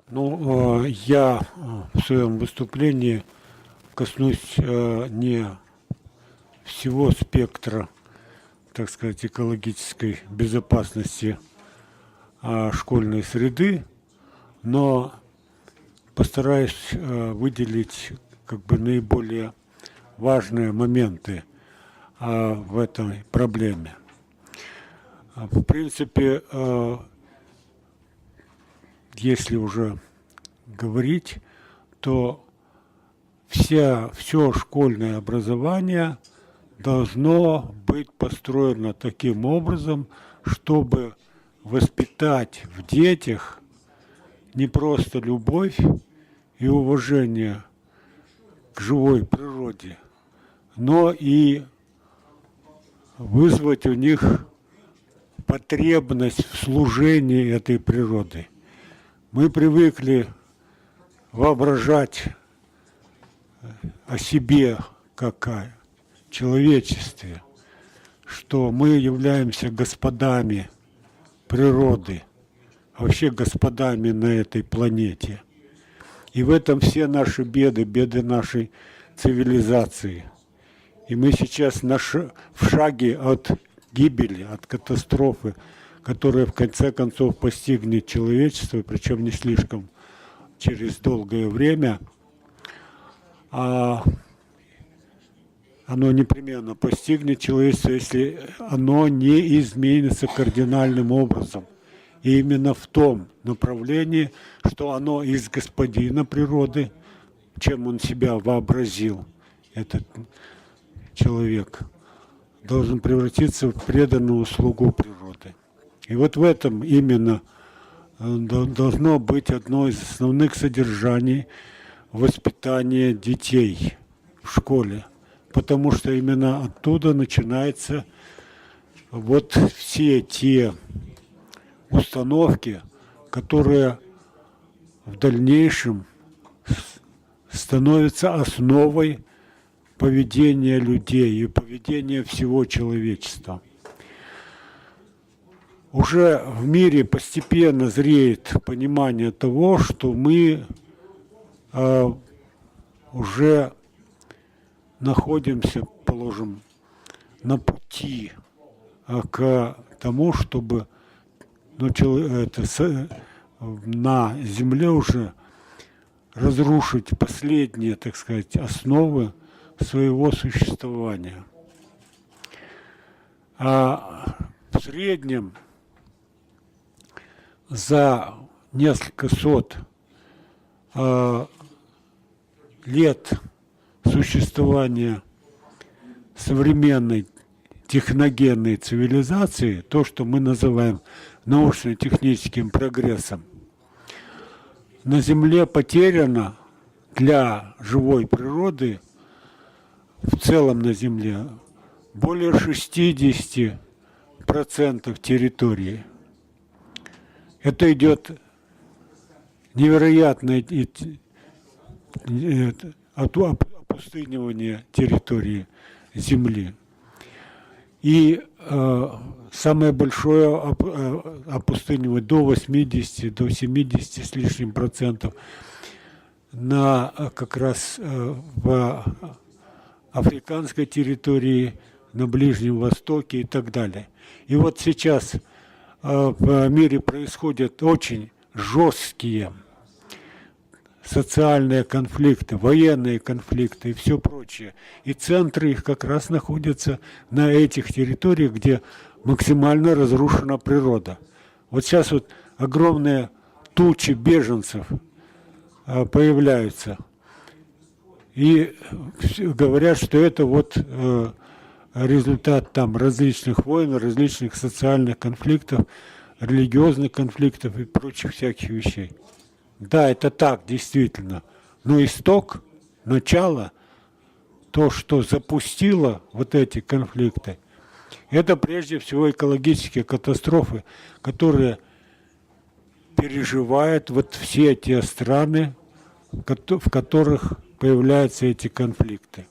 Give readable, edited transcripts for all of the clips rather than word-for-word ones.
Я в своем выступлении коснусь не всего спектра, так сказать, экологической безопасности школьной среды, но постараюсь выделить как бы наиболее важные моменты в этой проблеме. В принципе, если уже говорить, то все школьное образование должно быть построено таким образом, чтобы воспитать в детях не просто любовь и уважение к живой природе, но и вызвать у них потребность в служении этой природы. Мы привыкли воображать о себе как о человечестве, что мы являемся господами природы, вообще господами на этой планете. И в этом все наши беды нашей цивилизации. И мы сейчас в шаге от гибели, от катастрофы, которая в конце концов постигнет человечество, причем не слишком через долгое время, а оно непременно постигнет человечество, если оно не изменится кардинальным образом. И именно в том направлении, что оно из господина природы, чем он себя вообразил, этот человек, должен превратиться в преданную слугу природы. И вот в этом именно должно быть одно из основных содержаний воспитания детей в школе. Потому что именно оттуда начинаются вот все те установки, которые в дальнейшем становятся основой поведения людей и поведения всего человечества. Уже в мире постепенно зреет понимание того, что мы уже находимся, положим, на пути к тому, чтобы на Земле уже разрушить последние, так сказать, основы своего существования. А в среднем за несколько сот лет существования современной техногенной цивилизации, то, что мы называем научно-техническим прогрессом, на Земле потеряно для живой природы, в целом на Земле, более 60% территории. Это идет невероятное опустынивание территории Земли. И самое большое опустынивание до 80, до 70 с лишним процентов на как раз в африканской территории, на Ближнем Востоке и так далее. И вот сейчас в мире происходят очень жесткие социальные конфликты, военные конфликты и все прочее. И центры их как раз находятся на этих территориях, где максимально разрушена природа. Вот сейчас вот огромные тучи беженцев появляются. И говорят, что это вот результат там различных войн, различных социальных конфликтов, религиозных конфликтов и прочих всяких вещей. Да, это так, действительно. Но исток, начало, то, что запустило вот эти конфликты, это прежде всего экологические катастрофы, которые переживают вот все те страны, в которых появляются эти конфликты.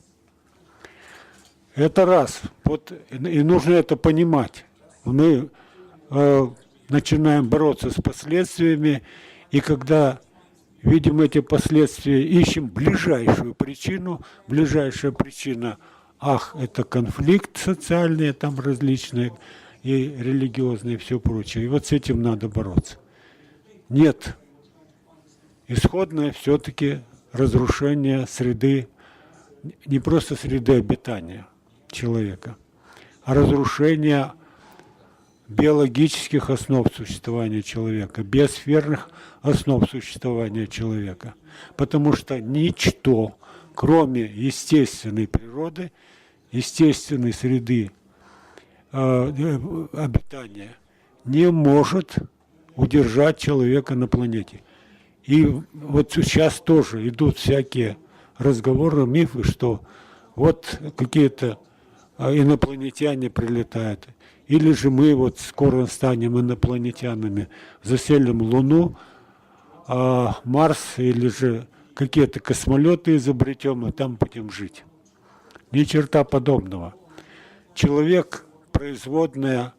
Это раз. Вот, и нужно это понимать. Мы начинаем бороться с последствиями, и когда видим эти последствия, ищем ближайшую причину. Ближайшая причина, это конфликт социальный, там различные, и религиозные, и все прочее. И вот с этим надо бороться. Нет. Исходное все-таки разрушение среды, не просто среды обитания человека, а разрушение биологических основ существования человека, биосферных основ существования человека. Потому что ничто, кроме естественной природы, естественной среды обитания, не может удержать человека на планете. И вот сейчас тоже идут всякие разговоры, мифы, что вот какие-то инопланетяне прилетают. Или же мы вот скоро станем инопланетянами, заселим Луну, Марс, или же какие-то космолеты изобретем, и там будем жить. Ни черта подобного. Человек, производная,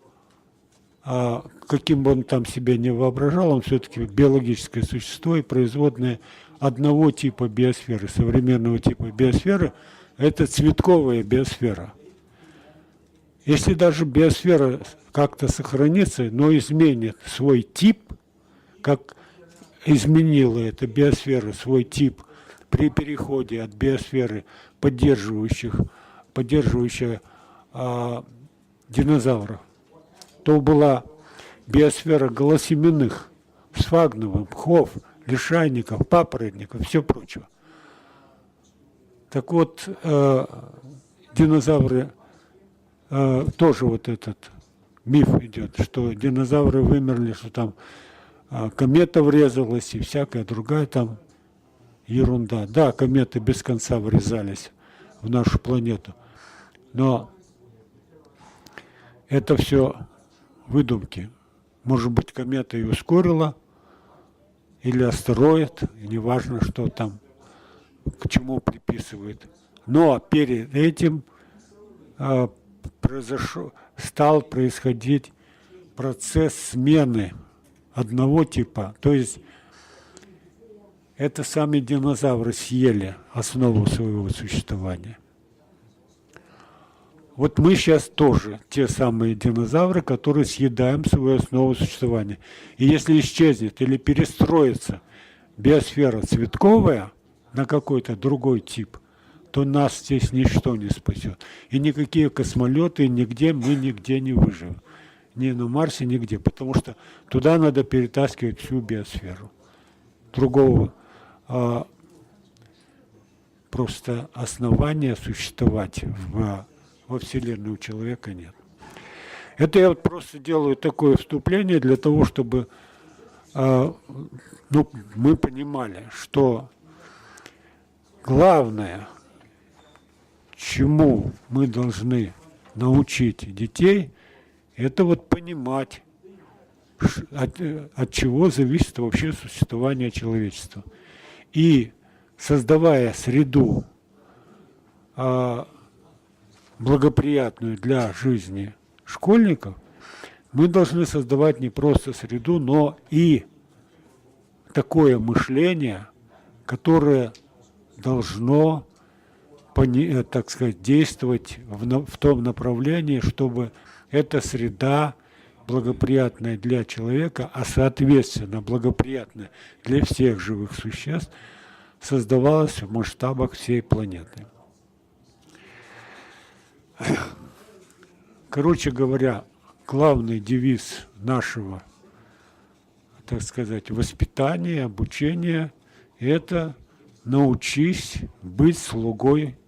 каким бы он там себя не воображал, он все-таки биологическое существо и производное одного типа биосферы, современного типа биосферы, это цветковая биосфера. Если даже биосфера как-то сохранится, но изменит свой тип, как изменила эта биосфера свой тип при переходе от биосферы, поддерживающих динозавров, то была биосфера голосеменных, сфагновых, мхов, лишайников, папоротников, все прочего. Так вот, динозавры, тоже вот этот миф идет, что динозавры вымерли, что там комета врезалась и всякая другая там ерунда. Да, кометы без конца врезались в нашу планету, но это все выдумки. Может быть, комета и ускорила, или астероид, неважно, что там, к чему приписывает. Но перед этим стал происходить процесс смены одного типа. То есть это сами динозавры съели основу своего существования. Вот мы сейчас тоже те самые динозавры, которые съедаем свою основу существования. И если исчезнет или перестроится биосфера цветковая на какой-то другой тип, то нас здесь ничто не спасет. И никакие космолеты, нигде мы нигде не выживем. Ни на Марсе, нигде. Потому что туда надо перетаскивать всю биосферу. Другого просто основания существовать во Вселенной у человека нет. Это я вот просто делаю такое вступление для того, чтобы мы понимали, что главное, чему мы должны научить детей, это вот понимать, от чего зависит вообще существование человечества. И создавая среду благоприятную для жизни школьников, мы должны создавать не просто среду, но и такое мышление, которое должно, так сказать, действовать в том направлении, чтобы эта среда, благоприятная для человека, а соответственно благоприятная для всех живых существ, создавалась в масштабах всей планеты. Короче говоря, главный девиз нашего, так сказать, воспитания, обучения – это научись быть слугой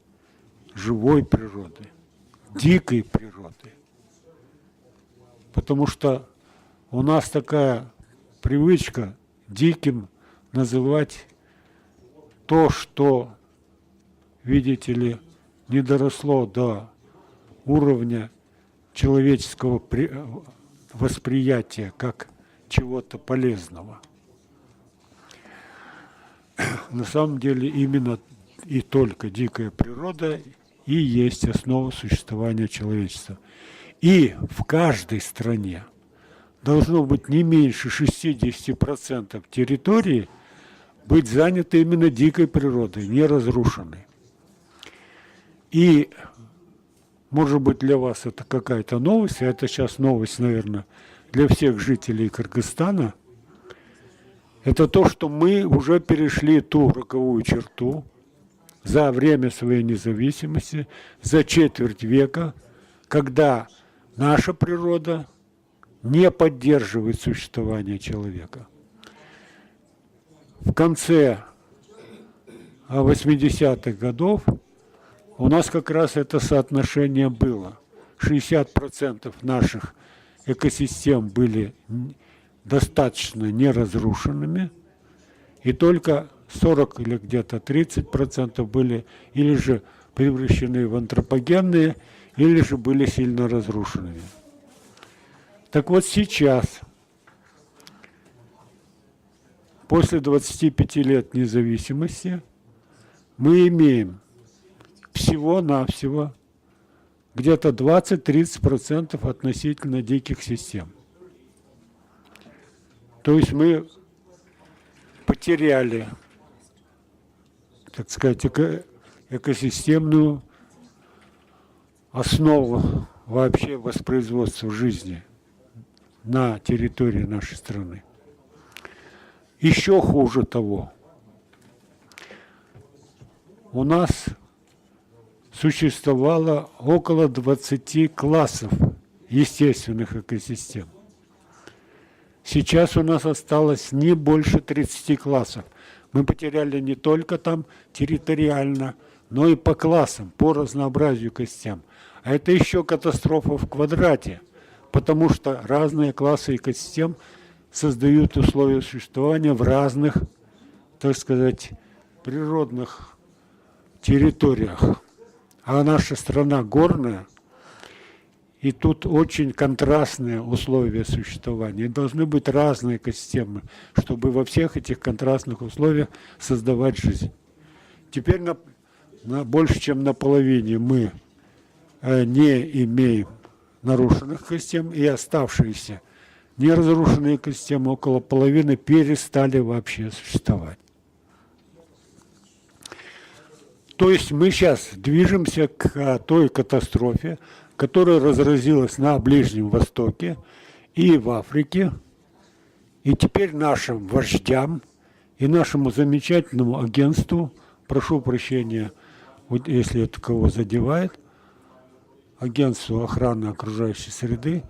живой природы, дикой природы. Потому что у нас такая привычка диким называть то, что, видите ли, не доросло до уровня человеческого восприятия как чего-то полезного. На самом деле именно и только дикая природа и есть основа существования человечества. И в каждой стране должно быть не меньше 60% территории быть заняты именно дикой природой, не разрушенной. И, может быть, для вас это какая-то новость, а это сейчас новость, наверное, для всех жителей Кыргызстана, это то, что мы уже перешли ту роковую черту за время своей независимости, за четверть века, когда наша природа не поддерживает существование человека. В конце 80-х годов у нас как раз это соотношение было. 60% наших экосистем были достаточно неразрушенными, и только 40 или где-то 30% были или же превращены в антропогенные, или же были сильно разрушенными. Так вот сейчас, после 25 лет независимости, мы имеем всего-навсего где-то 20-30% относительно диких систем. То есть мы потеряли, так сказать, экосистемную основу вообще воспроизводства жизни на территории нашей страны. Еще хуже того, у нас существовало около 20 классов естественных экосистем. Сейчас у нас осталось не больше 30 классов. Мы потеряли не только там территориально, но и по классам, по разнообразию экосистем. А это еще катастрофа в квадрате, потому что разные классы экосистем создают условия существования в разных, так сказать, природных территориях. А наша страна горная, и тут очень контрастные условия существования. И должны быть разные экосистемы, чтобы во всех этих контрастных условиях создавать жизнь. Теперь больше чем наполовине мы не имеем нарушенных экосистем, и оставшиеся неразрушенные экосистемы, около половины, перестали вообще существовать. То есть мы сейчас движемся к той катастрофе, которая разразилась на Ближнем Востоке и в Африке. И теперь нашим вождям и нашему замечательному агентству, прошу прощения, вот если это кого задевает, агентству охраны окружающей среды,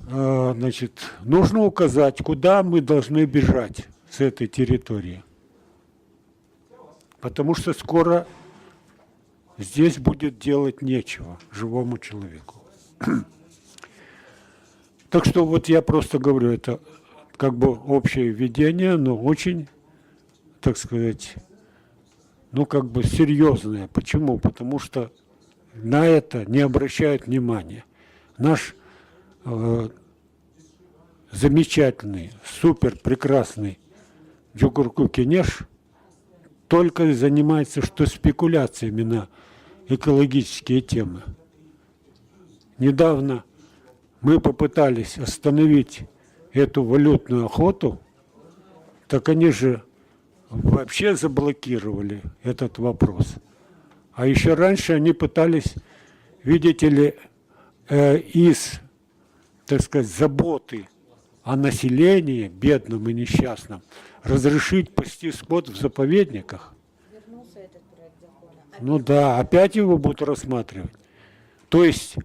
значит, нужно указать, куда мы должны бежать с этой территории. Потому что скоро здесь будет делать нечего живому человеку. Так что вот я просто говорю, это как бы общее введение, но очень, так сказать, ну как бы серьезное. Почему? Потому что на это не обращают внимания. Наш замечательный, супер прекрасный Джугурку Кенеш только занимается что спекуляциями на экологические темы. Недавно мы попытались остановить эту валютную охоту, так они же вообще заблокировали этот вопрос. А еще раньше они пытались, видите ли, из, так сказать, заботы о населении, бедном и несчастном, разрешить пасти скот в заповедниках. Вернулся этот проект закона. Ну да, опять его будут рассматривать. То есть,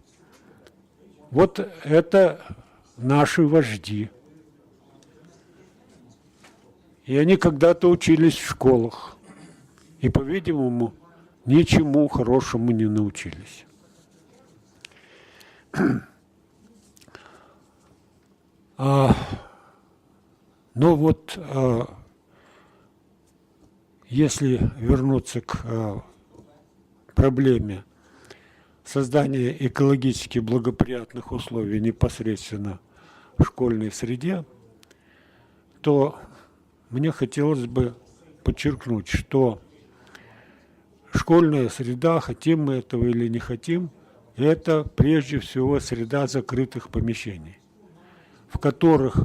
вот это наши вожди. И они когда-то учились в школах. И, по-видимому, ничему хорошему не научились. Ну вот, если вернуться к проблеме создания экологически благоприятных условий непосредственно в школьной среде, то мне хотелось бы подчеркнуть, что школьная среда, хотим мы этого или не хотим, это прежде всего среда закрытых помещений, в которых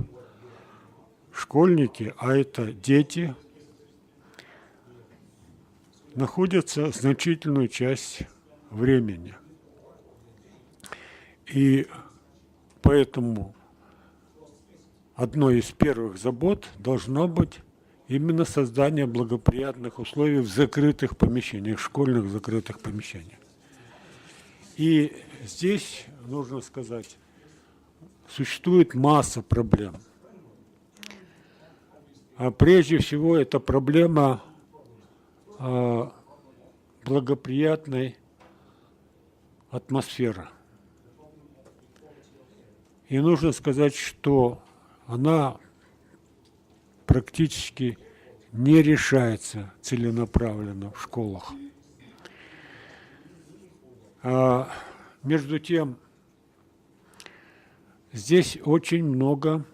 школьники, а это дети, находятся значительную часть времени. И поэтому одной из первых забот должно быть именно создание благоприятных условий в закрытых помещениях, школьных закрытых помещениях. И здесь, нужно сказать, существует масса проблем. А прежде всего, это проблема благоприятной атмосферы. И нужно сказать, что она практически не решается целенаправленно в школах. Между тем, здесь очень много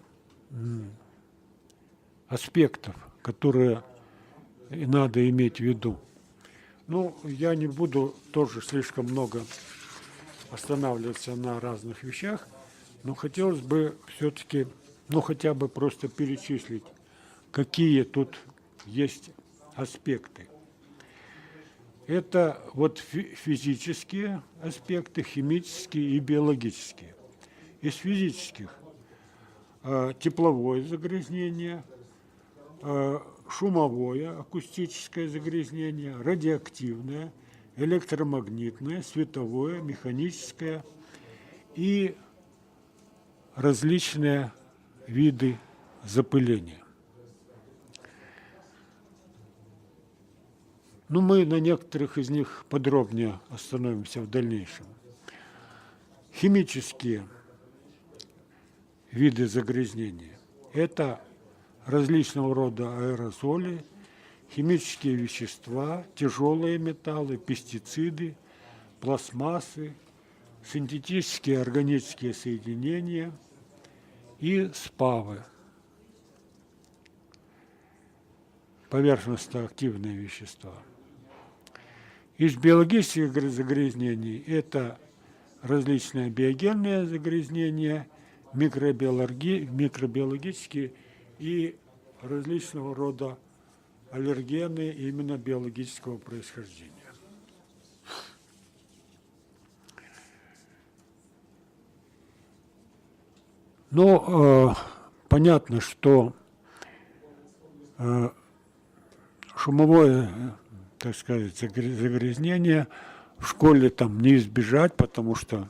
аспектов, которые надо иметь в виду. Ну, я не буду тоже слишком много останавливаться на разных вещах, но хотелось бы все-таки, ну, хотя бы просто перечислить, какие тут есть аспекты. Это вот физические аспекты, химические и биологические. Из физических тепловое загрязнение, шумовое, акустическое загрязнение, радиоактивное, электромагнитное, световое, механическое и различные виды запыления. Ну, мы на некоторых из них подробнее остановимся в дальнейшем. Химические виды загрязнения – это различного рода аэрозоли, химические вещества, тяжелые металлы, пестициды, пластмассы, синтетические органические соединения и СПАВы, поверхностно-активные вещества. Из биологических загрязнений это различные биогенные загрязнения, микробиологические и различного рода аллергены именно биологического происхождения. Но понятно, что шумовое, так сказать, загрязнение в школе там не избежать, потому что,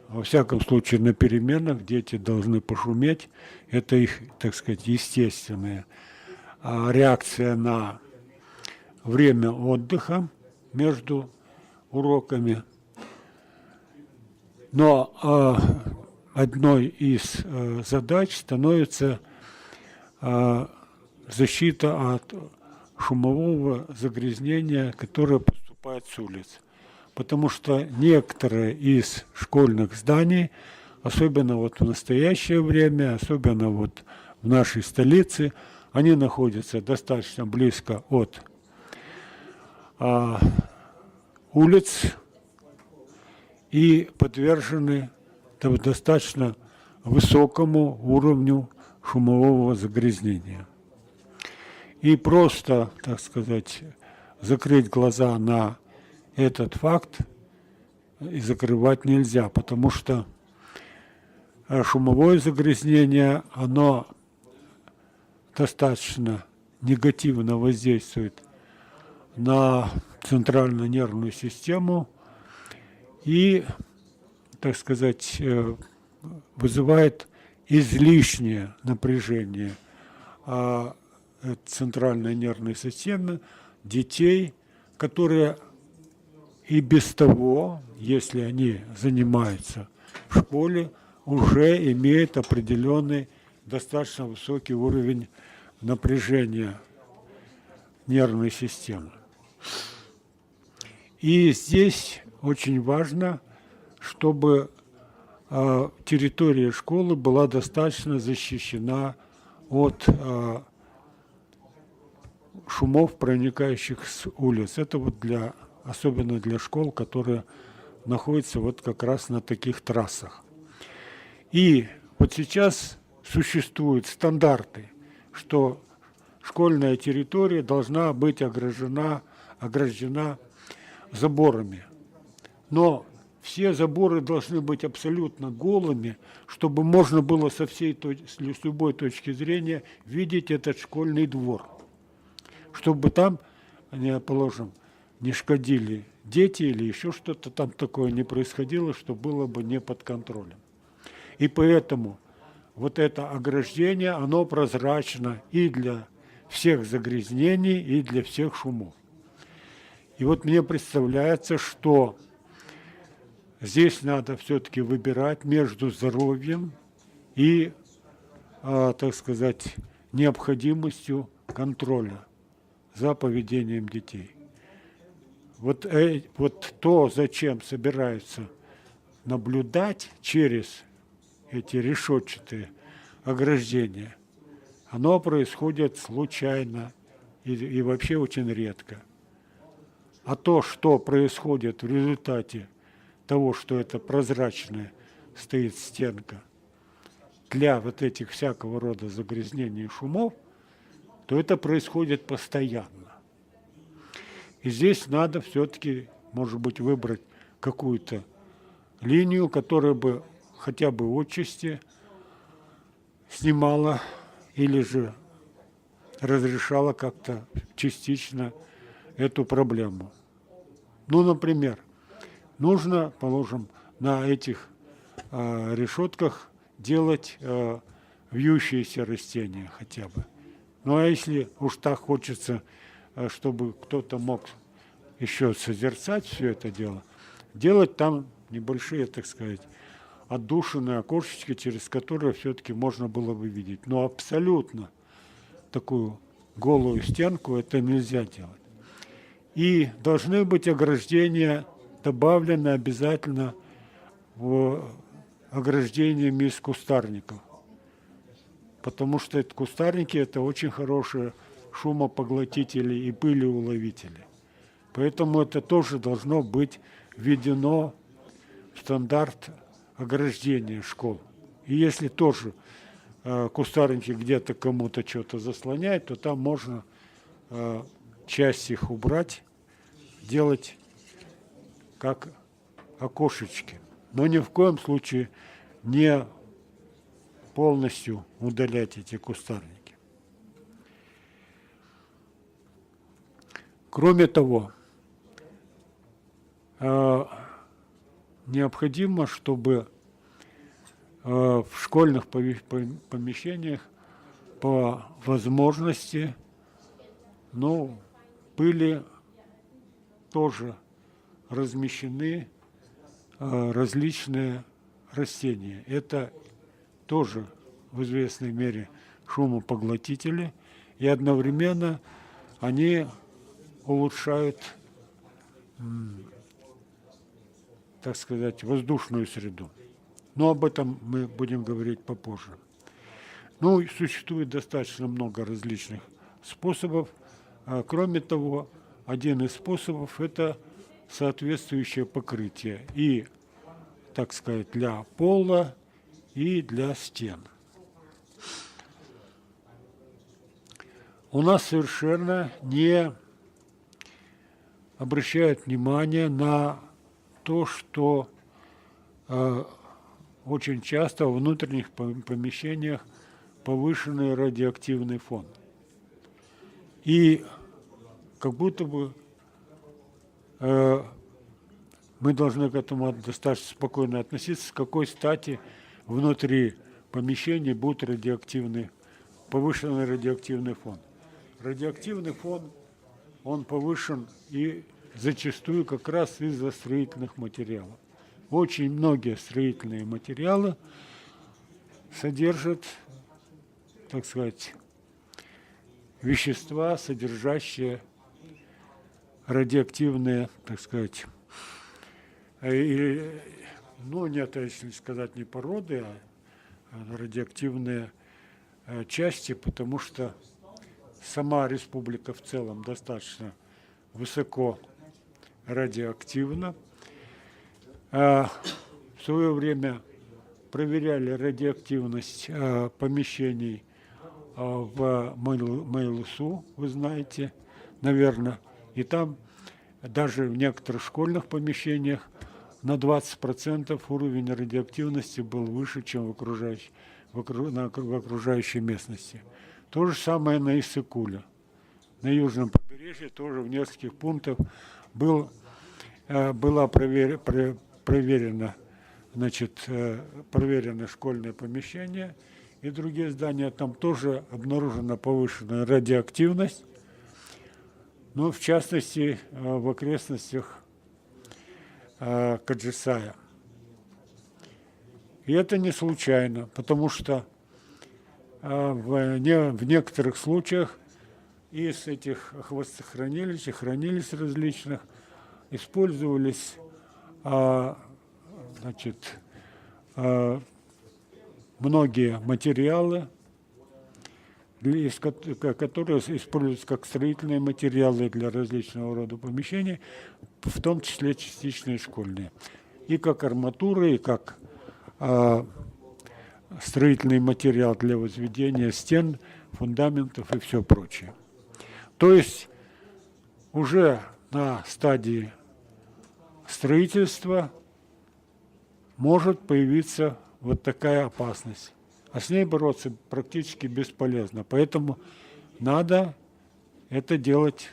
во всяком случае, на переменах дети должны пошуметь. Это их, так сказать, естественная реакция на время отдыха между уроками. Но одной из задач становится защита от шумового загрязнения, которое поступает с улиц. Потому что некоторые из школьных зданий, особенно вот в настоящее время, особенно вот в нашей столице, они находятся достаточно близко от улиц и подвержены достаточно высокому уровню шумового загрязнения. И просто, так сказать, закрыть глаза на этот факт и закрывать нельзя, потому что шумовое загрязнение, оно достаточно негативно воздействует на центральную нервную систему и, так сказать, вызывает излишнее напряжение центральной нервной системы детей, которые и без того, если они занимаются в школе, уже имеют определенный достаточно высокий уровень напряжения нервной системы. И здесь очень важно, чтобы территория школы была достаточно защищена от шумов, проникающих с улиц. Это вот особенно для школ, которые находятся вот как раз на таких трассах. И вот сейчас существуют стандарты, что школьная территория должна быть ограждена заборами. Но все заборы должны быть абсолютно голыми, чтобы можно было с любой точки зрения видеть этот школьный двор. Чтобы там, положим, не шкодили дети или еще что-то там такое не происходило, что было бы не под контролем. И поэтому вот это ограждение, оно прозрачно и для всех загрязнений, и для всех шумов. И вот мне представляется, что здесь надо все-таки выбирать между здоровьем и, так сказать, необходимостью контроля за поведением детей. Вот то, зачем собираются наблюдать через эти решетчатые ограждения, оно происходит случайно и вообще очень редко. А то, что происходит в результате того, что это прозрачная стоит стенка для вот этих всякого рода загрязнений и шумов, то это происходит постоянно. И здесь надо все-таки, может быть, выбрать какую-то линию, которая бы хотя бы отчасти снимала или же разрешала как-то частично эту проблему. Ну, например, нужно, положим, на этих решетках делать вьющиеся растения хотя бы. Ну, а если уж так хочется, чтобы кто-то мог еще созерцать все это дело, делать там небольшие, так сказать, отдушины, окошечки, через которые все-таки можно было бы видеть. Но абсолютно такую голую стенку это нельзя делать. И должны быть ограждения добавлены обязательно в ограждениями из кустарников. Потому что кустарники – это очень хорошие шумопоглотители и пылеуловители. Поэтому это тоже должно быть введено в стандарт ограждения школ. И если тоже кустарники где-то кому-то что-то заслоняют, то там можно часть их убрать, делать как окошечки. Но ни в коем случае не полностью удалять эти кустарники. Кроме того, необходимо, чтобы в школьных помещениях по возможности, были тоже размещены различные растения. Это тоже в известной мере шумопоглотители, и одновременно они улучшают, так сказать, воздушную среду. Но об этом мы будем говорить попозже. Существует достаточно много различных способов. Кроме того, один из способов – это соответствующее покрытие и, так сказать, для пола и для стен. У нас совершенно не обращают внимание на то, что очень часто в внутренних помещениях повышенный радиоактивный фон. И как будто бы мы должны к этому достаточно спокойно относиться, с какой стати внутри помещения будет повышенный радиоактивный фон. Радиоактивный фон, он повышен и зачастую как раз из-за строительных материалов. Очень многие строительные материалы содержат, так сказать, вещества, содержащие радиоактивные, так сказать, если сказать не породы, а радиоактивные части, потому что сама республика в целом достаточно высоко радиоактивна. В свое время проверяли радиоактивность помещений в Мейлысу, вы знаете, наверное, и там даже в некоторых школьных помещениях на 20% уровень радиоактивности был выше, чем в окружающей местности. То же самое на Иссык-Куле. На южном побережье тоже в нескольких пунктах была проверено школьное помещение и другие здания. Там тоже обнаружена повышенная радиоактивность, но в частности в окрестностях Каджисая. И это не случайно, потому что в некоторых случаях из этих хвостохранилищ и хранилищ различных использовались многие материалы, которые используются как строительные материалы для различного рода помещений, в том числе частично и школьные. И как арматура, и как строительный материал для возведения стен, фундаментов и все прочее. То есть уже на стадии строительства может появиться вот такая опасность. А с ней бороться практически бесполезно. Поэтому надо это делать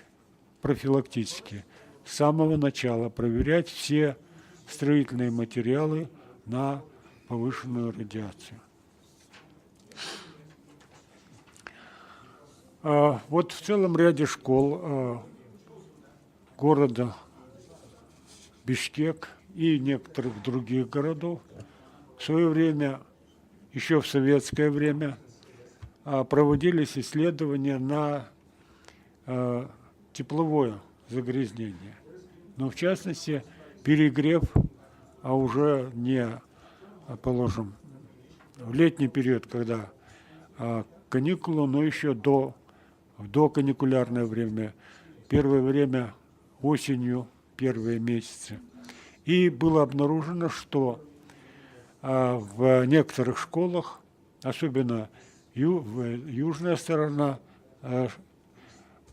профилактически. С самого начала проверять все строительные материалы на повышенную радиацию. Вот в целом ряде школ города Бишкек и некоторых других городов в свое время, еще в советское время, проводились исследования на тепловое загрязнение. Но в частности перегрев, а уже не, положим, в летний период, когда каникулы, но еще до каникулярное время, первое время осенью, первые месяцы. И было обнаружено, что в некоторых школах, особенно южная сторона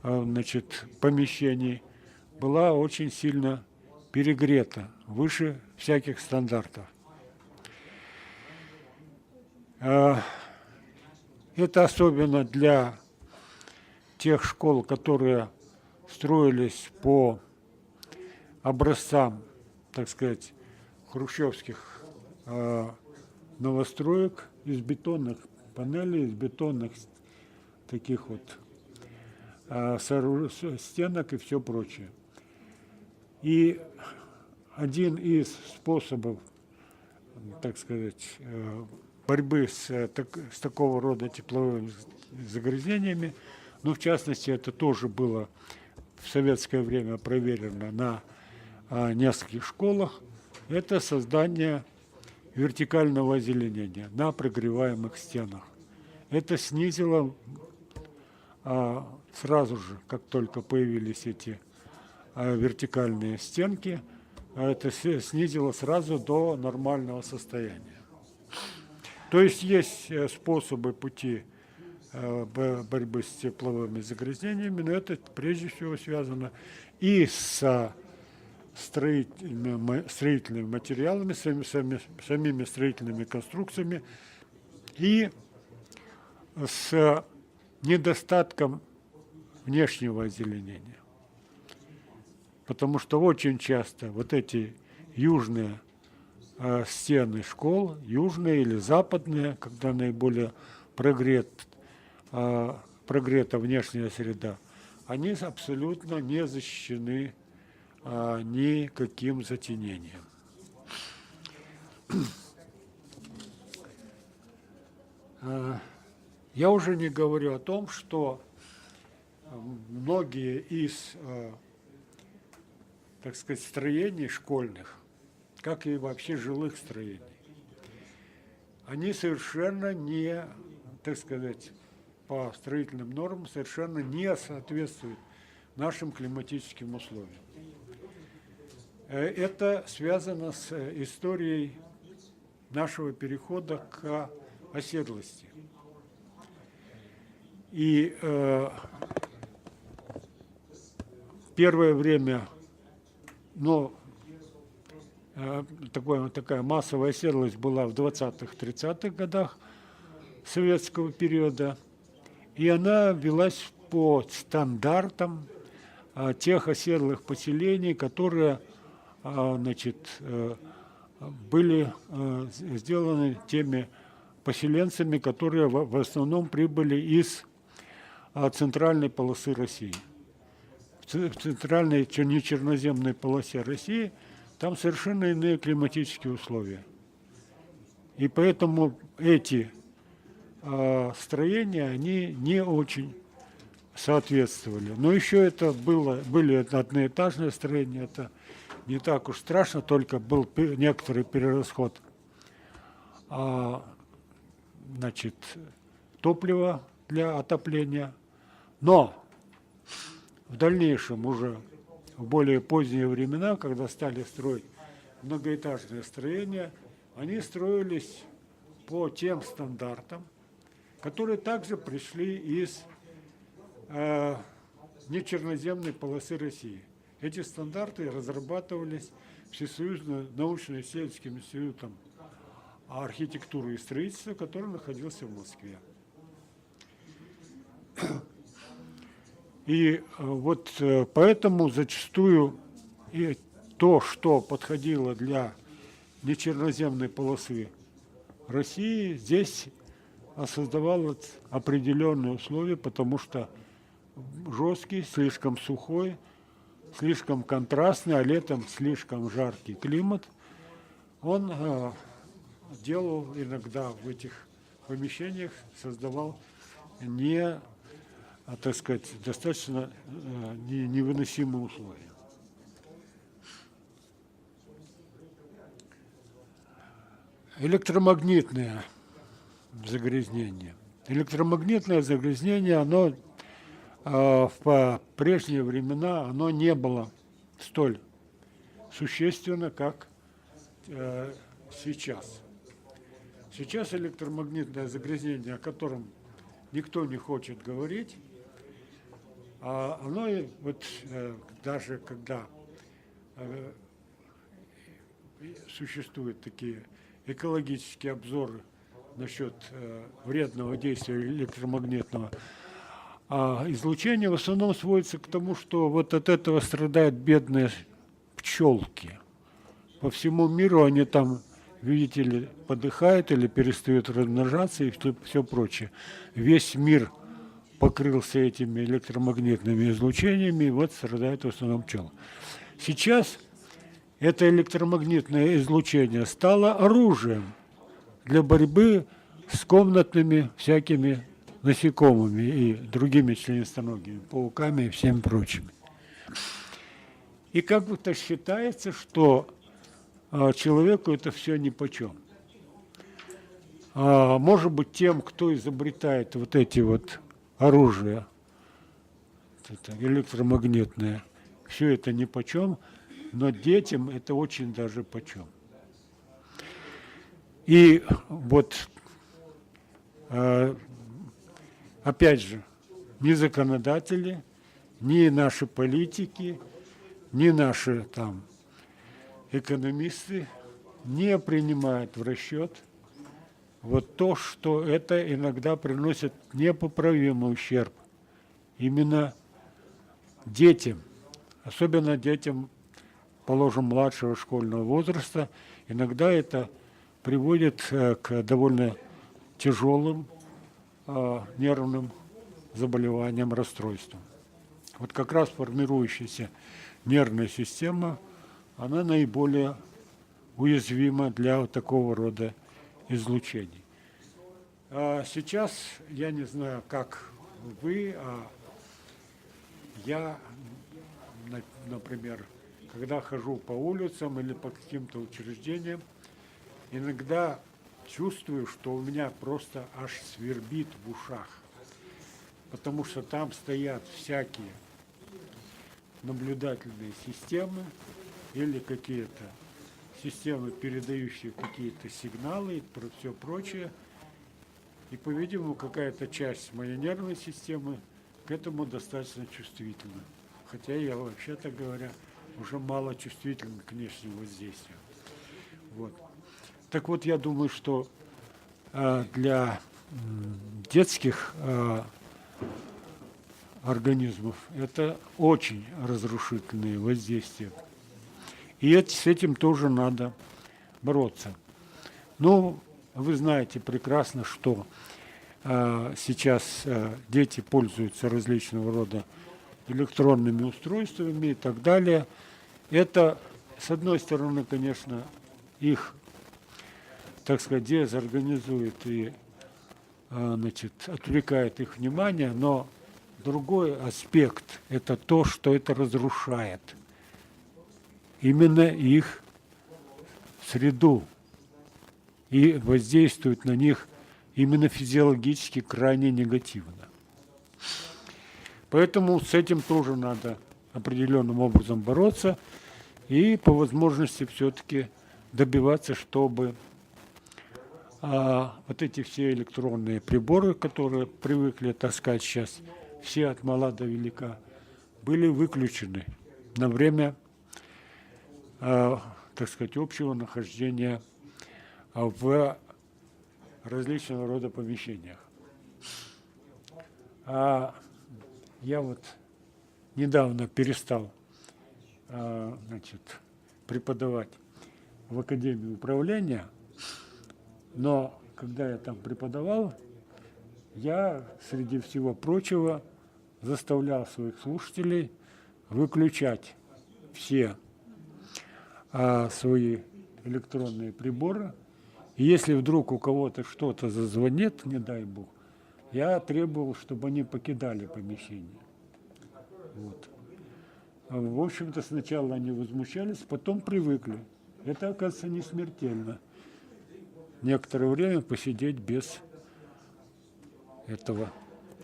помещений, была очень сильно перегрета, выше всяких стандартов. Это особенно для тех школ, которые строились по образцам, так сказать, хрущевских новостроек из бетонных панелей, из бетонных таких вот стенок и все прочее. И один из способов, так сказать, борьбы с такого рода тепловыми загрязнениями, ну, в частности, это тоже было в советское время проверено на нескольких школах, это создание вертикального озеленения на прогреваемых стенах. Это снизило сразу же, как только появились эти вертикальные стенки, это снизило сразу до нормального состояния. То есть есть способы, пути борьбы с тепловыми загрязнениями, но это прежде всего связано и с строительными материалами, самими строительными конструкциями и с недостатком внешнего озеленения. Потому что очень часто вот эти южные стены школ, южные или западные, когда наиболее прогрета внешняя среда, они абсолютно не защищены никаким затенением. Я уже не говорю о том, что многие из, так сказать, строений школьных, как и вообще жилых строений, они совершенно не, так сказать, по строительным нормам совершенно не соответствуют нашим климатическим условиям. Это связано с историей нашего перехода к оседлости. И первое время, ну, такая массовая оседлость была в 20-30-х годах советского периода, и она велась по стандартам тех оседлых поселений, которые были сделаны теми поселенцами, которые в основном прибыли из центральной полосы России. В центральной нечерноземной полосе России там совершенно иные климатические условия. И поэтому эти строения, они не очень соответствовали. Но еще это были одноэтажные строения, это не так уж страшно, только был некоторый перерасход топлива для отопления. Но в дальнейшем, уже в более поздние времена, когда стали строить многоэтажные строения, они строились по тем стандартам, которые также пришли из нечерноземной полосы России. Эти стандарты разрабатывались Всесоюзным научно-исследовательским институтом архитектуры и строительства, который находился в Москве. И вот поэтому зачастую и то, что подходило для нечерноземной полосы России, здесь создавало определенные условия, потому что жесткий, слишком сухой, слишком контрастный, а летом слишком жаркий климат, он делал иногда в этих помещениях, создавал достаточно невыносимые условия. Электромагнитное загрязнение. Электромагнитное загрязнение, оно в прежние времена оно не было столь существенно, как сейчас. Сейчас электромагнитное загрязнение, о котором никто не хочет говорить, оно вот даже когда существуют такие экологические обзоры насчет вредного действия электромагнитного излучения, в основном сводится к тому, что вот от этого страдают бедные пчелки. По всему миру они там, видите ли, подыхают или перестают размножаться и все прочее. Весь мир покрылся этими электромагнитными излучениями, и вот страдают в основном пчелы. Сейчас это электромагнитное излучение стало оружием для борьбы с комнатными всякими насекомыми и другими членистоногими, пауками и всеми прочими. И как будто считается, что человеку это все нипочем. Может быть, тем, кто изобретает вот эти вот оружия, это электромагнитное, все это нипочем, но детям это очень даже почем. И вот опять же, ни законодатели, ни наши политики, ни наши там экономисты не принимают в расчет вот то, что это иногда приносит непоправимый ущерб именно детям, особенно детям, положим, младшего школьного возраста. Иногда это приводит к довольно тяжелым нервным заболеваниям, расстройствам. Вот как раз формирующаяся нервная система, она наиболее уязвима для вот такого рода излучений. Сейчас, я не знаю, как вы, я, например, когда хожу по улицам или по каким-то учреждениям, иногда чувствую, что у меня просто аж свербит в ушах, потому что там стоят всякие наблюдательные системы или какие-то системы, передающие какие-то сигналы и все прочее. И, по-видимому, какая-то часть моей нервной системы к этому достаточно чувствительна. Хотя я, вообще-то говоря, уже мало чувствителен к внешнему воздействию. Вот. Так вот, я думаю, что для детских организмов это очень разрушительные воздействия. И с этим тоже надо бороться. Ну, вы знаете прекрасно, что сейчас дети пользуются различного рода электронными устройствами и так далее. Это, с одной стороны, конечно, их, так сказать, дезорганизует и отвлекает их внимание, но другой аспект – это то, что это разрушает именно их среду и воздействует на них именно физиологически крайне негативно. Поэтому с этим тоже надо определенным образом бороться и по возможности все-таки добиваться, чтобы вот эти все электронные приборы, которые привыкли таскать сейчас, все от мала до велика, были выключены на время, так сказать, общего нахождения в различного рода помещениях. Я вот недавно перестал преподавать в Академии управления, но когда я там преподавал, я, среди всего прочего, заставлял своих слушателей выключать все свои электронные приборы. И если вдруг у кого-то что-то зазвонит, не дай бог, я требовал, чтобы они покидали помещение. Вот. В общем-то, сначала они возмущались, потом привыкли. Это, оказывается, не смертельно. Некоторое время посидеть без этого.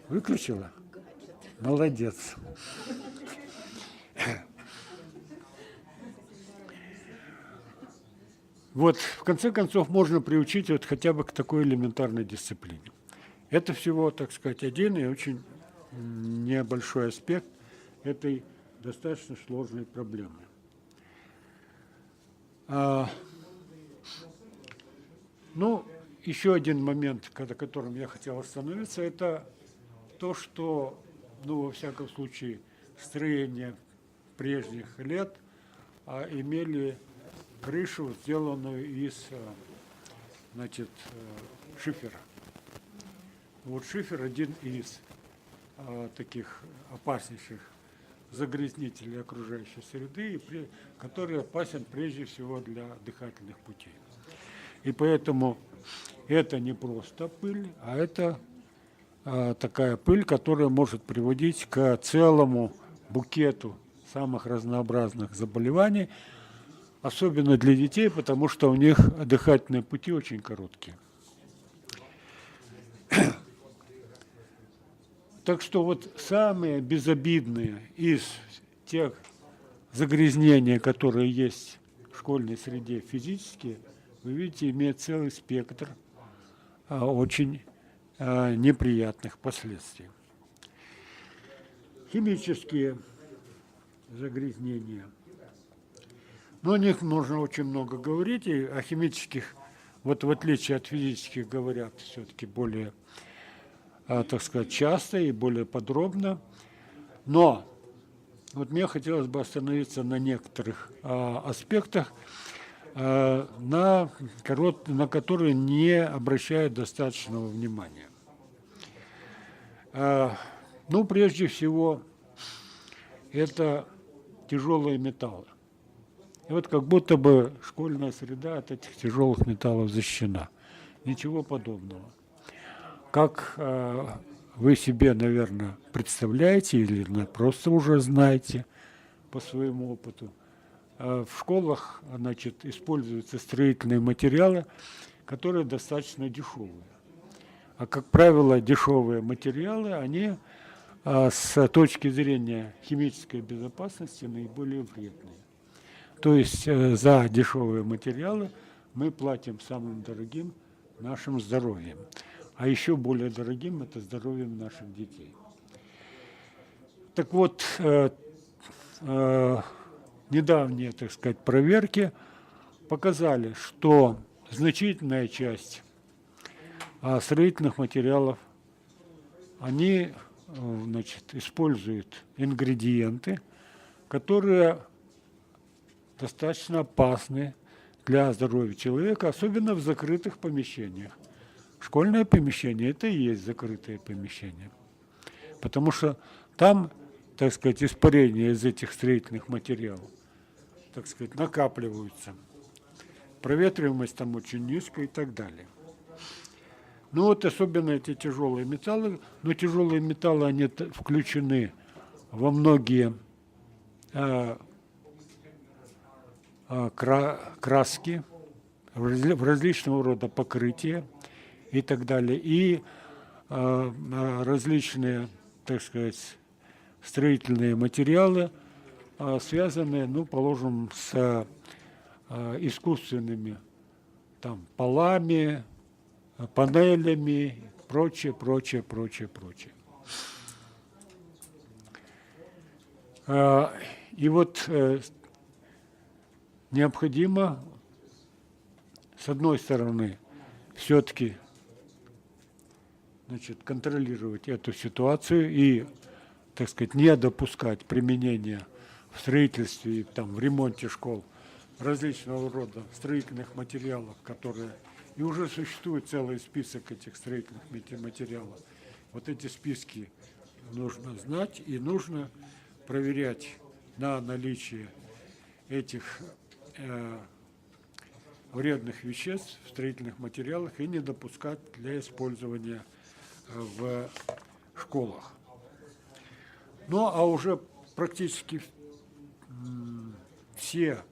Выключила? Молодец. Вот, в конце концов, можно приучить вот хотя бы к такой элементарной дисциплине. Это всего, так сказать, один и очень небольшой аспект этой достаточно сложной проблемы. Ну, еще один момент, на котором я хотел остановиться, это то, что, ну, во всяком случае, строения прежних лет имели крышу, сделанную из, шифера. Вот шифер один из таких опаснейших загрязнителей окружающей среды, который опасен прежде всего для дыхательных путей. И поэтому это не просто пыль, а это такая пыль, которая может приводить к целому букету самых разнообразных заболеваний, особенно для детей, потому что у них дыхательные пути очень короткие. Так что вот самые безобидные из тех загрязнений, которые есть в школьной среде физические, вы видите, имеют целый спектр очень неприятных последствий. Химические загрязнения. Но о них можно очень много говорить, и о химических, вот в отличие от физических, говорят все-таки более, так сказать, часто и более подробно. Но вот мне хотелось бы остановиться на некоторых аспектах, на которые не обращают достаточного внимания. Ну, прежде всего, это тяжелые металлы. И вот как будто бы школьная среда от этих тяжелых металлов защищена. Ничего подобного. Как вы себе, наверное, представляете или просто уже знаете по своему опыту, в школах, используются строительные материалы, которые достаточно дешевые. А, как правило, дешевые материалы, они с точки зрения химической безопасности наиболее вредные. То есть за дешевые материалы мы платим самым дорогим нашим здоровьем. а еще более дорогим – это здоровьем наших детей. Так вот, недавние, так сказать, проверки показали, что значительная часть строительных материалов, они, значит, используют ингредиенты, которые достаточно опасны для здоровья человека, особенно в закрытых помещениях. Школьное помещение – это и есть закрытое помещение, потому что там, так сказать, испарения из этих строительных материалов, так сказать, накапливаются. Проветриваемость там очень низкая и так далее. Ну вот особенно эти тяжелые металлы, но тяжелые металлы, они включены во многие краски, в различного рода покрытия и так далее, и различные, так сказать, строительные материалы, связанные, ну, положим, с искусственными там полами, панелями, прочее. И вот необходимо, с одной стороны, все-таки, значит, контролировать эту ситуацию и, так сказать, не допускать применения в строительстве и там, в ремонте школ различного рода строительных материалов, которые... И уже существует целый список этих строительных материалов. Вот эти списки нужно знать и нужно проверять на наличие этих вредных веществ в строительных материалах и не допускать для использования в школах. Ну, а уже практически все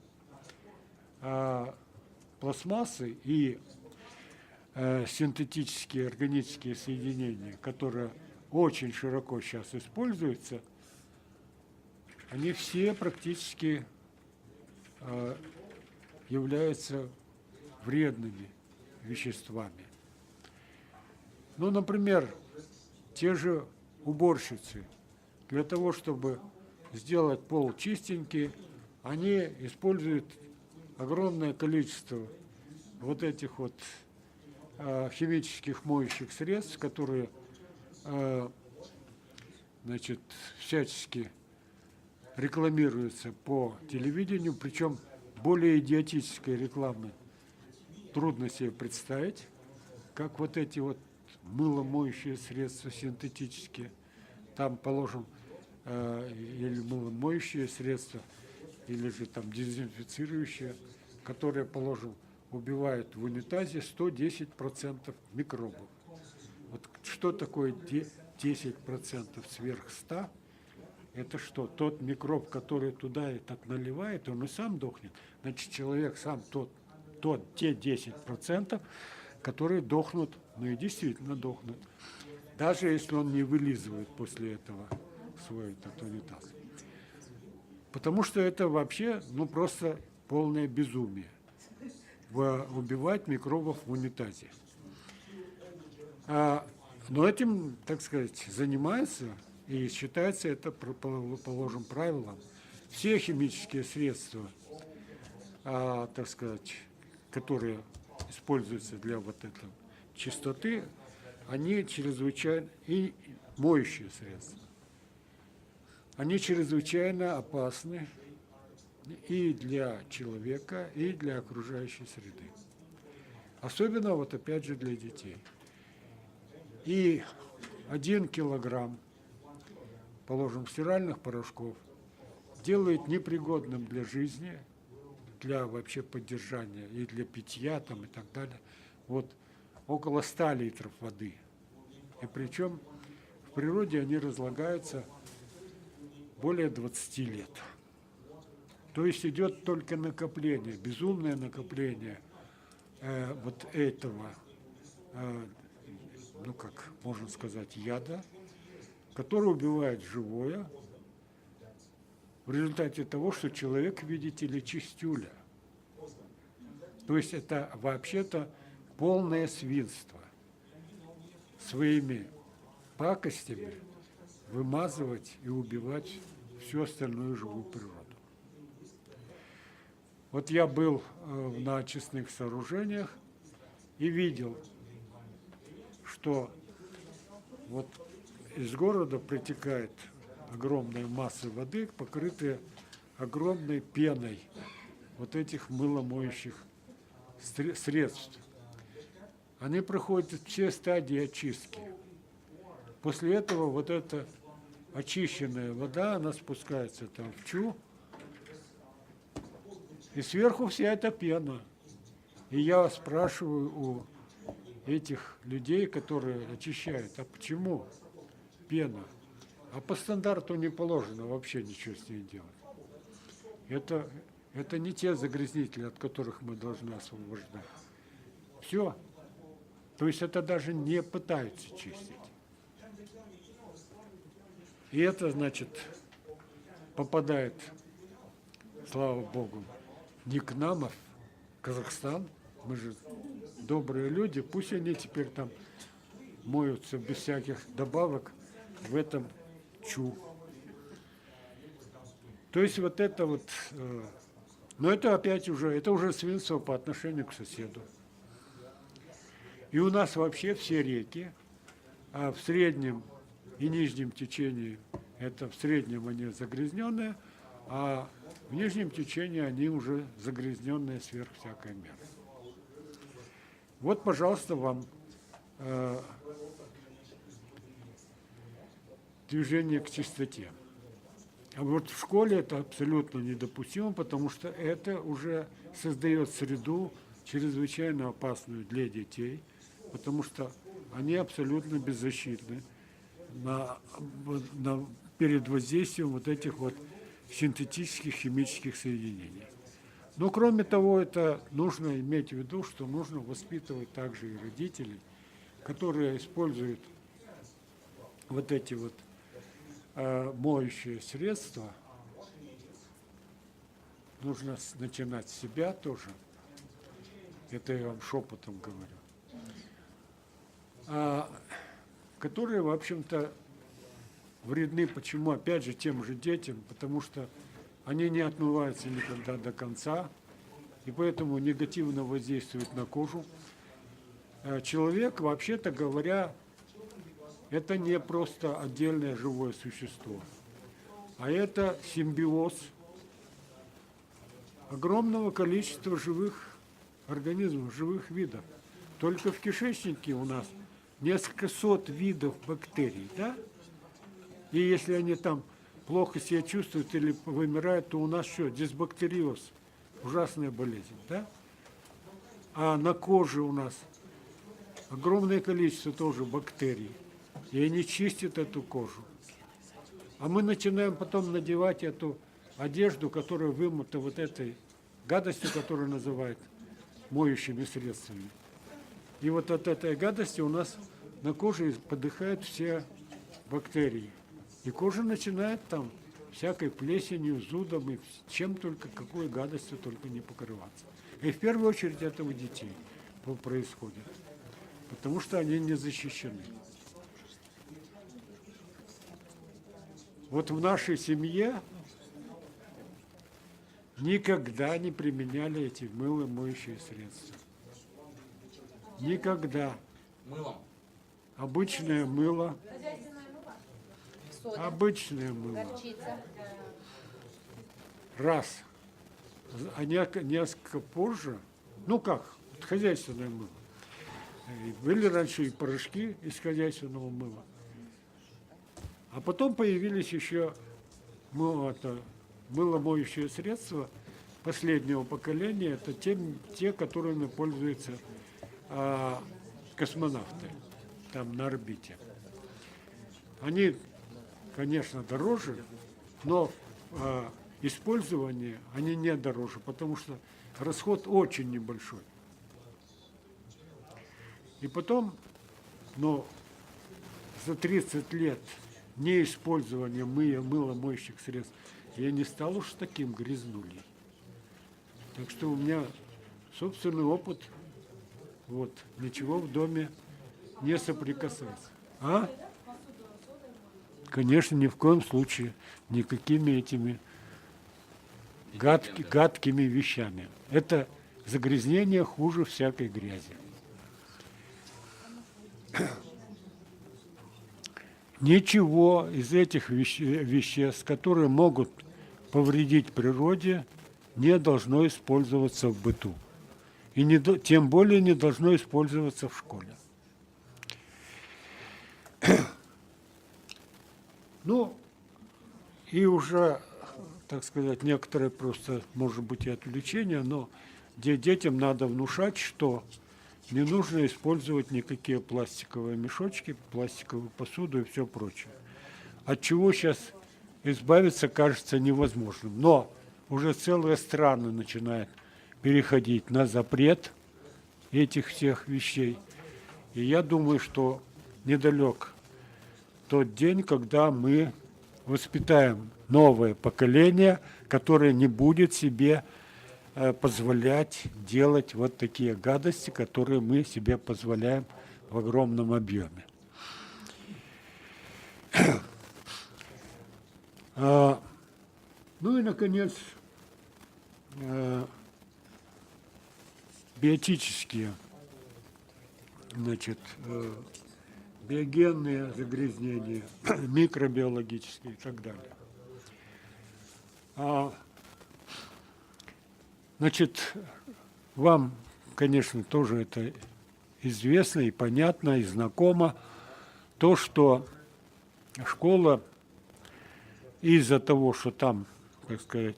пластмассы и синтетические органические соединения, которые очень широко сейчас используются, они все практически являются вредными веществами. Ну, например, те же уборщицы, для того, чтобы сделать пол чистенький, они используют огромное количество вот этих вот химических моющих средств, которые, значит, всячески рекламируются по телевидению, причем более идиотической рекламы трудно себе представить, как вот эти вот мыломоющие средства синтетические, там, положим, или мыломоющие средства, или же там дезинфицирующие, которые, положим, убивают в унитазе 110% микробов. Вот что такое 10% сверх 100? Это что? Тот микроб, который туда этот наливает, он и сам дохнет. Значит, человек сам те 10%, которые дохнут, ну и действительно дохнут. Даже если он не вылизывает после этого свой этот унитаз. Потому что это вообще, ну, просто полное безумие. Убивать микробов в унитазе. Но этим, так сказать, занимается и считается это, положим, правилом. Все химические средства, так сказать, которые используются для вот этой чистоты, они чрезвычайно, и моющие средства, они чрезвычайно опасны и для человека, и для окружающей среды. Особенно, вот опять же, для детей. И 1 килограмм, положим, стиральных порошков делает непригодным для жизни, для вообще поддержания и для питья там, и так далее, вот около 100 литров воды. И причем в природе они разлагаются более 20 лет. То есть идет только накопление, безумное накопление вот этого, ну как можно сказать, яда, который убивает живое, в результате того, что человек, видите ли, чистюля. То есть это вообще-то полное свинство. своими пакостями вымазывать и убивать всю остальную живую природу. Вот я был на очистных сооружениях и видел, что вот из города притекает огромная масса воды, покрытая огромной пеной вот этих мыломоющих средств. Они проходят все стадии очистки. После этого вот эта очищенная вода, она спускается там в чу, и сверху вся эта пена. И я спрашиваю у этих людей, которые очищают, а почему пена? А по стандарту не положено вообще ничего с ней делать. Это не те загрязнители, от которых мы должны освобождать. Все. То есть это даже не пытаются чистить. И это, значит, попадает, слава Богу, не к нам, а в Казахстан. Мы же добрые люди, пусть они теперь там моются без всяких добавок в этом чу. То есть вот это вот, но это опять уже, это уже свинство по отношению к соседу. И у нас вообще все реки, а в среднем и нижнем течении, это в среднем они загрязненные, а в нижнем течении они уже загрязненные сверх всякой меры. Вот, пожалуйста, вам движение к чистоте. А вот в школе это абсолютно недопустимо, потому что это уже создает среду чрезвычайно опасную для детей, потому что они абсолютно беззащитны перед воздействием вот этих вот синтетических химических соединений. Но кроме того, это нужно иметь в виду, что нужно воспитывать также и родителей, которые используют вот эти вот моющие средства. Нужно начинать с себя тоже. Это я вам шепотом говорю. Которые, в общем-то, вредны. Почему? Опять же, тем же детям, потому что они не отмываются никогда до конца, и поэтому негативно воздействуют на кожу. Человек, вообще-то говоря, это не просто отдельное живое существо, а это симбиоз огромного количества живых организмов, живых видов. Только в кишечнике у нас несколько сот видов бактерий, да? И если они там плохо себя чувствуют или вымирают, то у нас что? Дисбактериоз, ужасная болезнь, да? А на коже у нас огромное количество тоже бактерий, и они чистят эту кожу. А мы начинаем потом надевать эту одежду, которая вымыта вот этой гадостью, которую называют моющими средствами. И вот от этой гадости у нас на коже подыхают все бактерии. И кожа начинает там всякой плесенью, зудом и чем только, какой гадостью только не покрываться. И в первую очередь это у детей происходит, потому что они не защищены. Вот в нашей семье никогда не применяли эти мыло-моющие средства. Никогда. Мылом. Обычное мыло. Сода, Обычное мыло. горчица. Раз. А несколько позже, ну как, вот хозяйственное мыло. Были раньше и порошки из хозяйственного мыла. А потом появились еще мыло-моющие средства последнего поколения. Это те, которыми пользуются космонавты там на орбите. Они, конечно, дороже, но использование они не дороже, потому что расход очень небольшой. И потом, но за 30 лет неиспользования мыло-моющих средств я не стал уж таким грязнулей. Так что у меня собственный опыт, вот, ничего в доме не соприкасаться. А? Конечно, ни в коем случае никакими этими гадкими вещами. Это загрязнение хуже всякой грязи. Ничего из этих веществ, которые могут повредить природе, не должно использоваться в быту. И тем более не должно использоваться в школе. Ну, и уже, так сказать, некоторые просто, может быть, и отвлечения, но детям надо внушать, что не нужно использовать никакие пластиковые мешочки, пластиковую посуду и все прочее. От чего сейчас избавиться кажется невозможным. Но уже целые страны начинают переходить на запрет этих всех вещей. И я думаю, что недалек тот день, когда мы воспитаем новое поколение, которое не будет себе позволять делать вот такие гадости, которые мы себе позволяем в огромном объеме. Ну и, наконец, биотические, значит, биогенные загрязнения, микробиологические и так далее. Значит, вам, конечно, тоже это известно и понятно, и знакомо, то, что школа из-за того, что там, так сказать,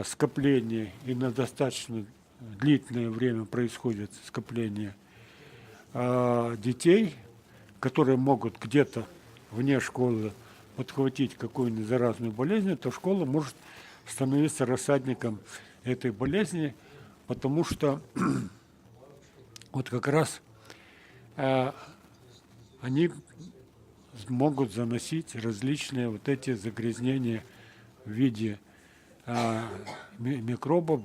скопление и на достаточно длительное время происходит скопление детей, которые могут где-то вне школы подхватить какую-нибудь заразную болезнь, то школа может становиться рассадником этой болезни, потому что вот как раз они могут заносить различные вот эти загрязнения в виде микробов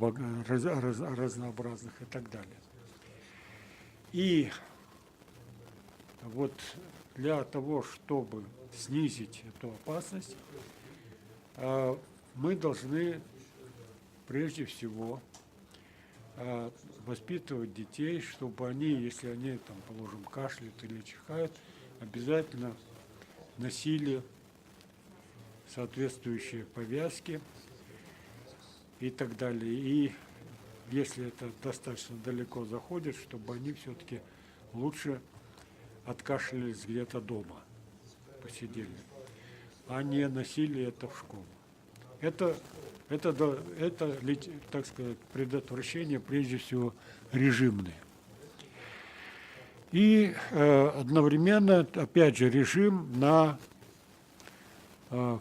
разнообразных и так далее. И вот для того, чтобы снизить эту опасность, мы должны прежде всего воспитывать детей, чтобы они, если они, там, положим, кашляют или чихают, обязательно носили соответствующие повязки и так далее. И если это достаточно далеко заходит, чтобы они все-таки лучше откашлялись где-то дома, посидели, а не носили это в школу. Это, так сказать, предотвращение, прежде всего, режимное. И одновременно, опять же, режим на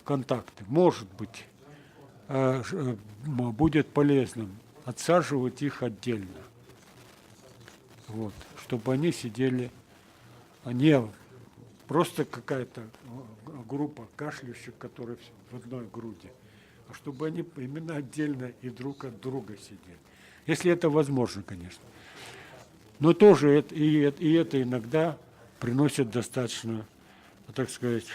контакты. Может быть, будет полезным отсаживать их отдельно, вот, чтобы они сидели, не просто какая-то группа кашляющих, которые в одной груди, а чтобы они именно отдельно и друг от друга сидели. Если это возможно, конечно. Но тоже это иногда приносит достаточно, так сказать,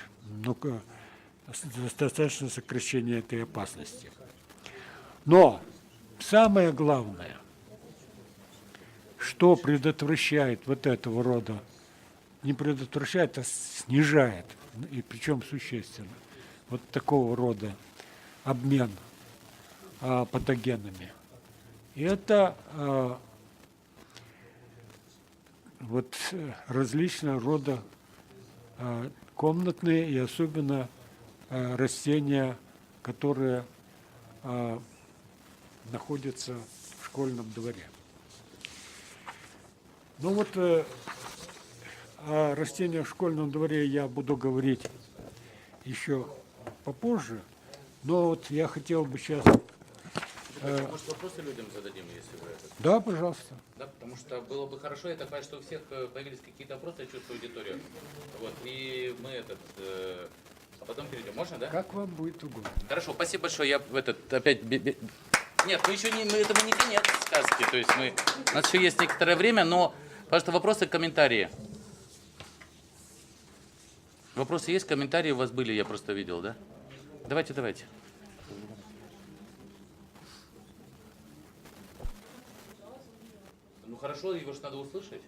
достаточно сокращение этой опасности. Но самое главное, что предотвращает вот этого рода, не предотвращает, а снижает, и причем существенно, вот такого рода обмен патогенами. И это вот различного рода комнатные и особенно растения, которые находятся в школьном дворе. Ну вот о растениях в школьном дворе я буду говорить еще попозже, но вот я хотел бы сейчас... Может, вопросы людям зададим, если вы это... Да, пожалуйста. Да, потому что было бы хорошо, я так понимаю, что у всех появились какие-то вопросы, я чувствую аудиторию. Вот, и мы а потом перейдем. Можно, да? Как вам будет угодно. Хорошо, спасибо большое. Я опять... Нет, мы еще это не конец сказки. То есть у нас еще есть некоторое время, но, пожалуйста, вопросы, комментарии. Вопросы есть, комментарии у вас были, я просто видел, да? Давайте. Ну хорошо, его же надо услышать.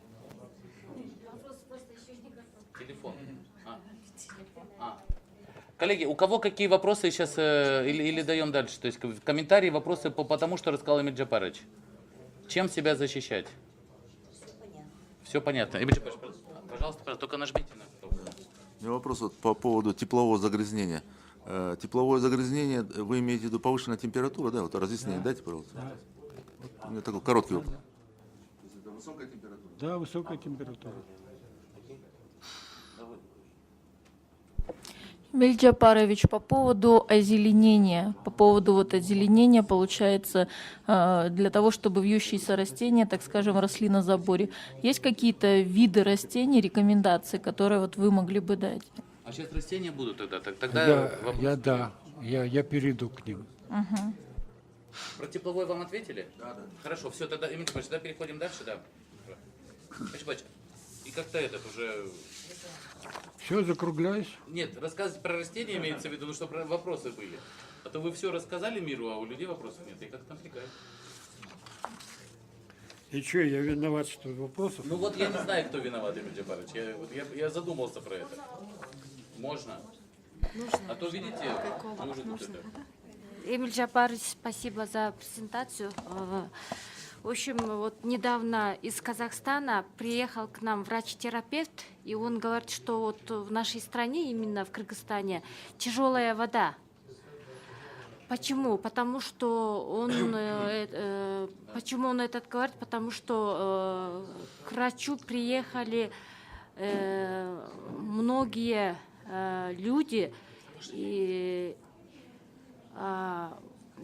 Телефон. А. Коллеги, у кого какие вопросы сейчас, или даем дальше? То есть комментарии, вопросы по тому, что рассказал Эмиль Джапарович. Чем себя защищать? Все понятно. Эмиль Джапарович, пожалуйста, только нажмите на кнопку. У меня вопрос вот по поводу теплового загрязнения. Тепловое загрязнение, вы имеете в виду повышенная температура, да? Вот разъяснение дайте, пожалуйста. У меня такой короткий вопрос. Это высокая температура? Да, высокая температура. Эмиль Джапарович, по поводу озеленения, получается, для того, чтобы вьющиеся растения, так скажем, росли на заборе, есть какие-то виды растений, рекомендации, которые вот вы могли бы дать? А сейчас растения будут тогда? Я перейду к ним. Про тепловой вам ответили? Да. Хорошо, все, тогда, Эмиль Джапарович, тогда переходим дальше, да? Эмиль Джапарович, и как-то этот уже... Все, закругляюсь. Нет, рассказывать про растения имеется в виду, ну, чтобы вопросы были. А то вы все рассказали миру, а у людей вопросов нет, и как-то напрягает. И что, я виноват, что вопросов? Ну вот я не знаю, кто виноват, Эмиль Джапарович. Я задумался про это. Можно? Нужно. А то, видите, Какого? мы уже тут Нужно. это... Эмиль Джапарович, спасибо за презентацию. В общем, вот недавно из Казахстана приехал к нам врач-терапевт, и он говорит, что вот в нашей стране, именно в Кыргызстане, тяжелая вода. Почему? Почему он этот говорит? Потому что к врачу приехали многие люди, и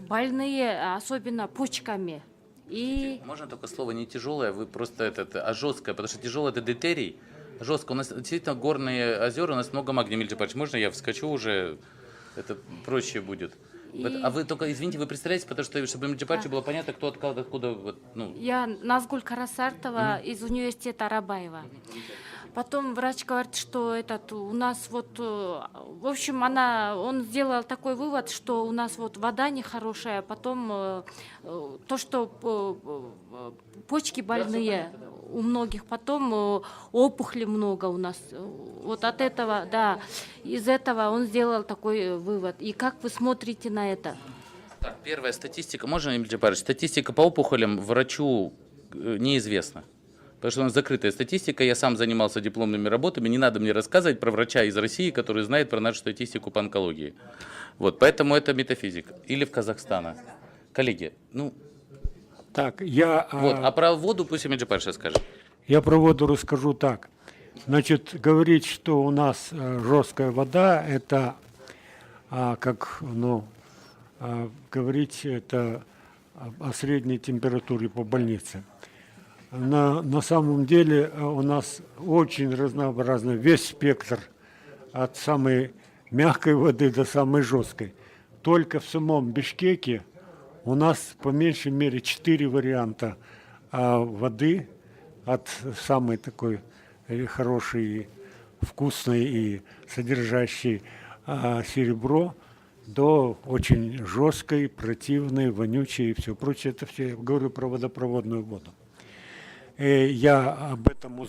больные, особенно почками. И Можно только слово не тяжелое, вы просто а жесткое, потому что тяжелое это дейтерий. Жестко. У нас действительно горные озера, у нас много магния, Эмиль Джапарович. Можно я вскочу уже? Это проще будет. А вы только, извините, вы представляете, потому что, чтобы Эмиль Джапаровичу было понятно, кто откуда вот, ну. я Назгуль Карасартова из университета Арабаева. Потом врач говорит, что у нас вот, в общем, он сделал такой вывод, что у нас вот вода нехорошая, потом то, что почки больные у многих, потом опухли много у нас. Вот от этого, да, из этого он сделал такой вывод. И как вы смотрите на это? Так, первая статистика, можно, Эмиль Джапарович? Статистика по опухолям врачу неизвестна. Потому что у нас закрытая статистика, я сам занимался дипломными работами, не надо мне рассказывать про врача из России, который знает про нашу статистику по онкологии. Вот, поэтому это метафизик. Или в Казахстане. Коллеги, ну... Так, а про воду пусть Эмиль Джапарович расскажет. Я про воду расскажу так. Значит, говорить, что у нас жесткая вода, это говорить это о средней температуре по больнице. На самом деле у нас очень разнообразный весь спектр от самой мягкой воды до самой жесткой. Только в самом Бишкеке у нас по меньшей мере 4 варианта воды, от самой такой хорошей, вкусной и содержащей серебро до очень жесткой, противной, вонючей и все прочее. Это все, я говорю про водопроводную воду. Я об этом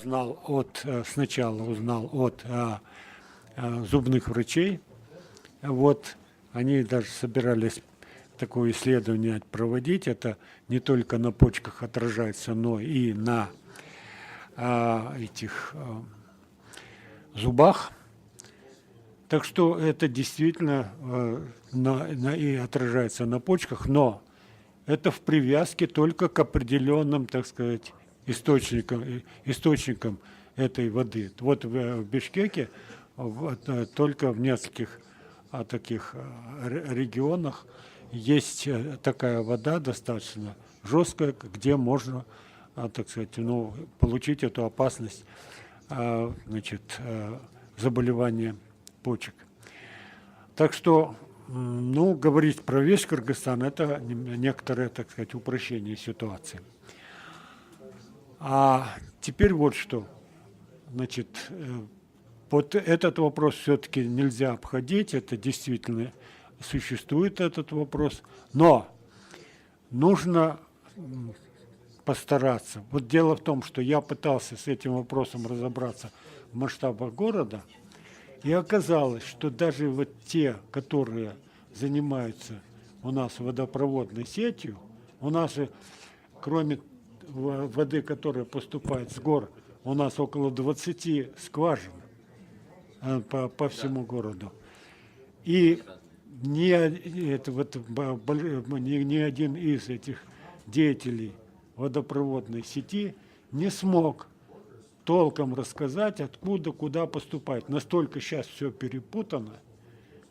сначала узнал от зубных врачей. Вот, они даже собирались такое исследование проводить. Это не только на почках отражается, но и на этих зубах. Так что это действительно и отражается на почках, но это в привязке только к определенным, так сказать, источникам этой воды. Вот в Бишкеке только в нескольких таких регионах есть такая вода достаточно жесткая, где можно, так сказать, получить эту опасность, заболевания почек. Так что, говорить про весь Кыргызстан – это некоторое, так сказать, упрощение ситуации. А теперь вот что. Значит, Вот этот вопрос все-таки нельзя обходить, это действительно существует этот вопрос, но нужно постараться. Вот дело в том, что я пытался с этим вопросом разобраться в масштабах города, и оказалось, что даже вот те, которые занимаются у нас водопроводной сетью, у нас же, кроме воды, которая поступает с гор, у нас около 20 скважин по всему городу. И ни один из этих деятелей водопроводной сети не смог толком рассказать, откуда, куда поступать. Настолько сейчас все перепутано.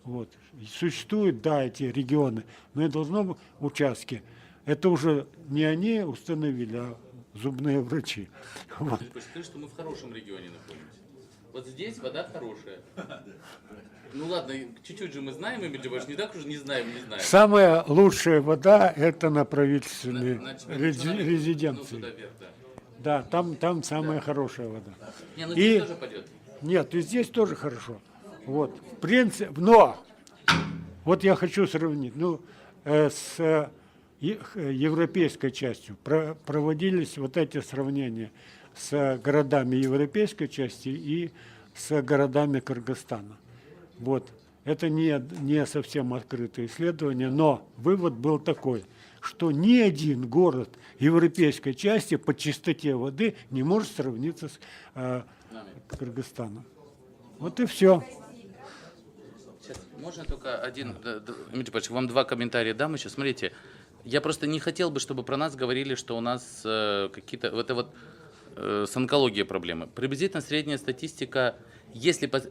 Вот. Существуют, да, эти регионы, но и должно быть участки. Это уже не они установили, а зубные врачи. Вот. Скажи, что мы в хорошем регионе находимся. Вот здесь вода хорошая. Ну ладно, чуть-чуть же мы знаем, Эмиль, не так уже не знаем. Самая лучшая вода – это на правительственной Ну, резиденции. сюда вверх, Да, да. там самая хорошая вода. Не, ну И- здесь тоже пойдет. Нет, и здесь тоже хорошо. Вот, в принципе, но вот я хочу сравнить, с европейской частью проводились вот эти сравнения с городами европейской части и с городами Кыргызстана. Вот, это не совсем открытое исследование, но вывод был такой, что ни один город европейской части по чистоте воды не может сравниться с Кыргызстаном. Вот и все. Сейчас, можно только один, Эмиль Джабарович, вам два комментария дам еще. Смотрите, я просто не хотел бы, чтобы про нас говорили, что у нас какие-то, с онкологией проблемы. Приблизительно средняя статистика,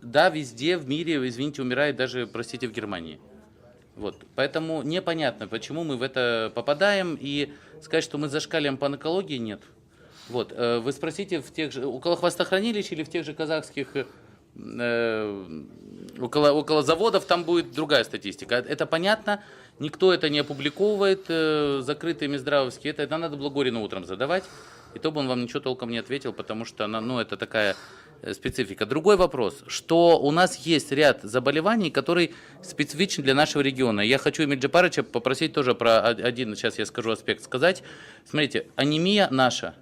да, везде в мире, извините, умирает даже, простите, в Германии. Вот. Поэтому непонятно, почему мы в это попадаем, и сказать, что мы зашкаливаем по онкологии, нет. Вот. Вы спросите, около хвостохранилищ или в тех же казахских, около заводов, там будет другая статистика. Это понятно, никто это не опубликовывает, закрытые Минздравовские, это надо было Горину утром задавать, и то бы он вам ничего толком не ответил, потому что это такая специфика. Другой вопрос, что у нас есть ряд заболеваний, которые специфичны для нашего региона. Я хочу Эмиль Джапаровича попросить тоже про один, сейчас я скажу аспект, сказать. Смотрите, анемия наша.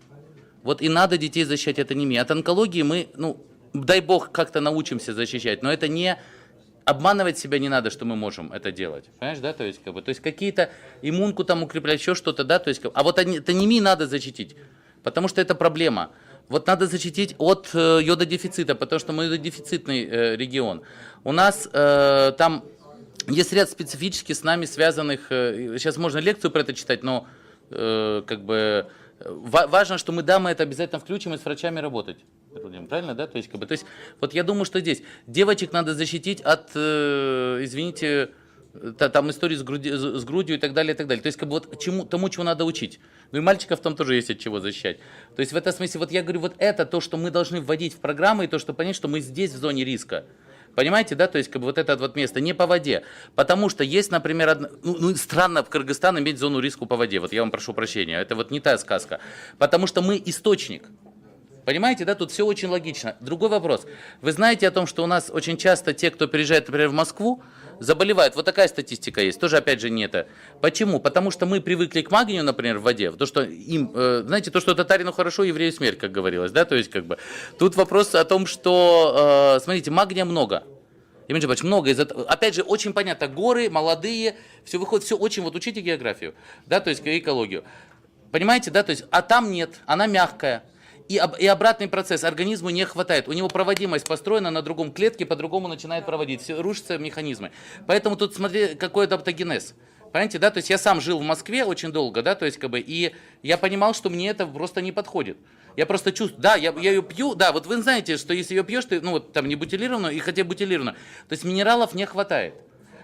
Вот и надо детей защищать от анемии. От онкологии мы, дай бог, как-то научимся защищать, но это не обманывать себя не надо, что мы можем это делать. Понимаешь, да? То есть какие-то иммунку там укреплять, еще что-то, да? То есть, а вот от анемии надо защитить, потому что это проблема. Вот надо защитить от йододефицита, потому что мы йододефицитный регион. У нас там есть ряд специфически с нами связанных, сейчас можно лекцию про это читать, но важно, что мы это обязательно включим и с врачами работать. Правильно, да? То есть, вот я думаю, что здесь девочек надо защитить от, извините, там истории с грудью и так далее, и так далее. То есть, тому, чего надо учить. Ну и мальчиков там тоже есть от чего защищать. То есть, в этом смысле, вот я говорю, вот это то, что мы должны вводить в программы, и то, что понять, что мы здесь в зоне риска. Понимаете, да, то есть вот это вот место не по воде, потому что есть, например, странно в Кыргызстан иметь зону риска по воде, вот я вам прошу прощения, это вот не та сказка, потому что мы источник, понимаете, да, тут все очень логично. Другой вопрос, вы знаете о том, что у нас очень часто те, кто приезжает, например, в Москву, заболевают, вот такая статистика есть, тоже опять же не это. Почему? Потому что мы привыкли к магнию, например, в воде, то, что им, знаете, то, что татарину хорошо, еврею смерть, как говорилось, да, то есть тут вопрос о том, что, смотрите, магния много. Эмиль Джабарович, много. Опять же, очень понятно, горы, молодые, все выходит, все очень, вот учите географию, да, то есть экологию. Понимаете, да, то есть, а там нет, она мягкая. И обратный процесс, организму не хватает. У него проводимость построена на другом клетке, по-другому начинает проводить. Все, рушатся механизмы. Поэтому тут, смотри, какой адаптогенез. Понимаете, да? То есть я сам жил в Москве очень долго, да, то есть и я понимал, что мне это просто не подходит. Я просто чувствую, да, я ее пью, да, вот вы знаете, что если ее пьешь, ты, там не бутилированную, и хотя бутилированную, то есть минералов не хватает.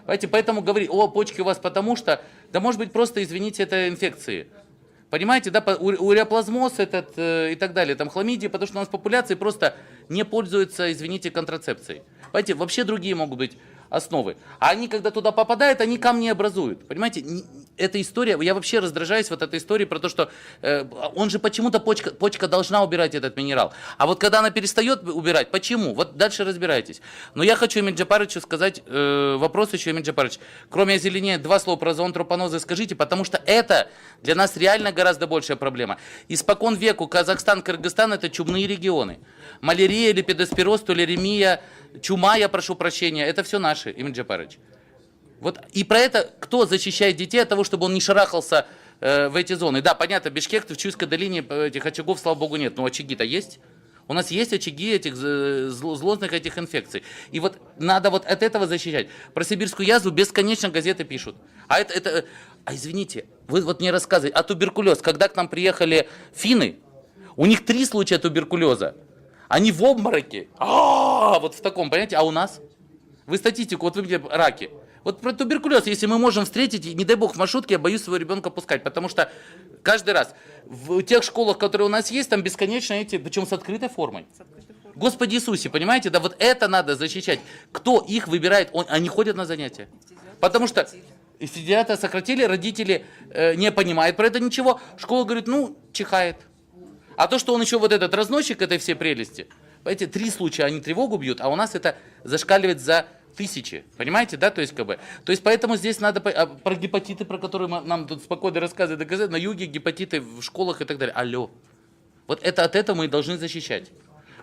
Понимаете, поэтому говорить, почки у вас потому что, да может быть просто, извините, это инфекции. Понимаете, да, уреоплазмоз и так далее, там хламидия, потому что у нас популяции просто не пользуются, извините, контрацепцией. Понимаете, вообще другие могут быть основы. А они, когда туда попадают, они камни образуют. Понимаете, эта история, я вообще раздражаюсь вот этой историей про то, что он же почему-то почка должна убирать этот минерал. А вот когда она перестает убирать, почему? Вот дальше разбирайтесь. Но я хочу Эмиль Джапаровичу сказать, вопрос еще, Эмиль Джапарович. Кроме озеленения, 2 слова про зоонтропонозы скажите, потому что это для нас реально гораздо большая проблема. Испокон веку Казахстан, Кыргызстан — это чумные регионы. Малярия, лепидоспироз, толеремия, чума, я прошу прощения, это все наши, Эмиль Джапарович. Вот и про это кто защищает детей от того, чтобы он не шарахался в эти зоны? Да, понятно, Бишкек, в Чуйской долине этих очагов, слава богу, нет, но очаги-то есть. У нас есть очаги этих злостных этих инфекций. И вот надо вот от этого защищать. Про сибирскую язву бесконечно газеты пишут. А извините, вы вот мне рассказываете, а туберкулез, когда к нам приехали финны, у них 3 случая туберкулеза. Они в обмороке. Вот в таком, понимаете, а у нас? Вы статистику, вот вы мне раки. Вот про туберкулез, если мы можем встретить, не дай бог в маршрутке, я боюсь своего ребенка пускать, потому что каждый раз в тех школах, которые у нас есть, там бесконечно эти, причем с открытой формой. Господи Иисусе, понимаете, да вот это надо защищать. Кто их выбирает? Они ходят на занятия. Потому что стипендиата сократили, родители не понимают про это ничего, школа говорит, ну, чихает. А то, что он еще вот этот разносчик этой всей прелести, эти 3 случая, они тревогу бьют, а у нас это зашкаливает за 1000, понимаете, да, то есть поэтому здесь надо про гепатиты, про которые нам тут спокойно рассказывают, доказать, на юге гепатиты в школах и так далее. Алло, вот это от этого мы и должны защищать.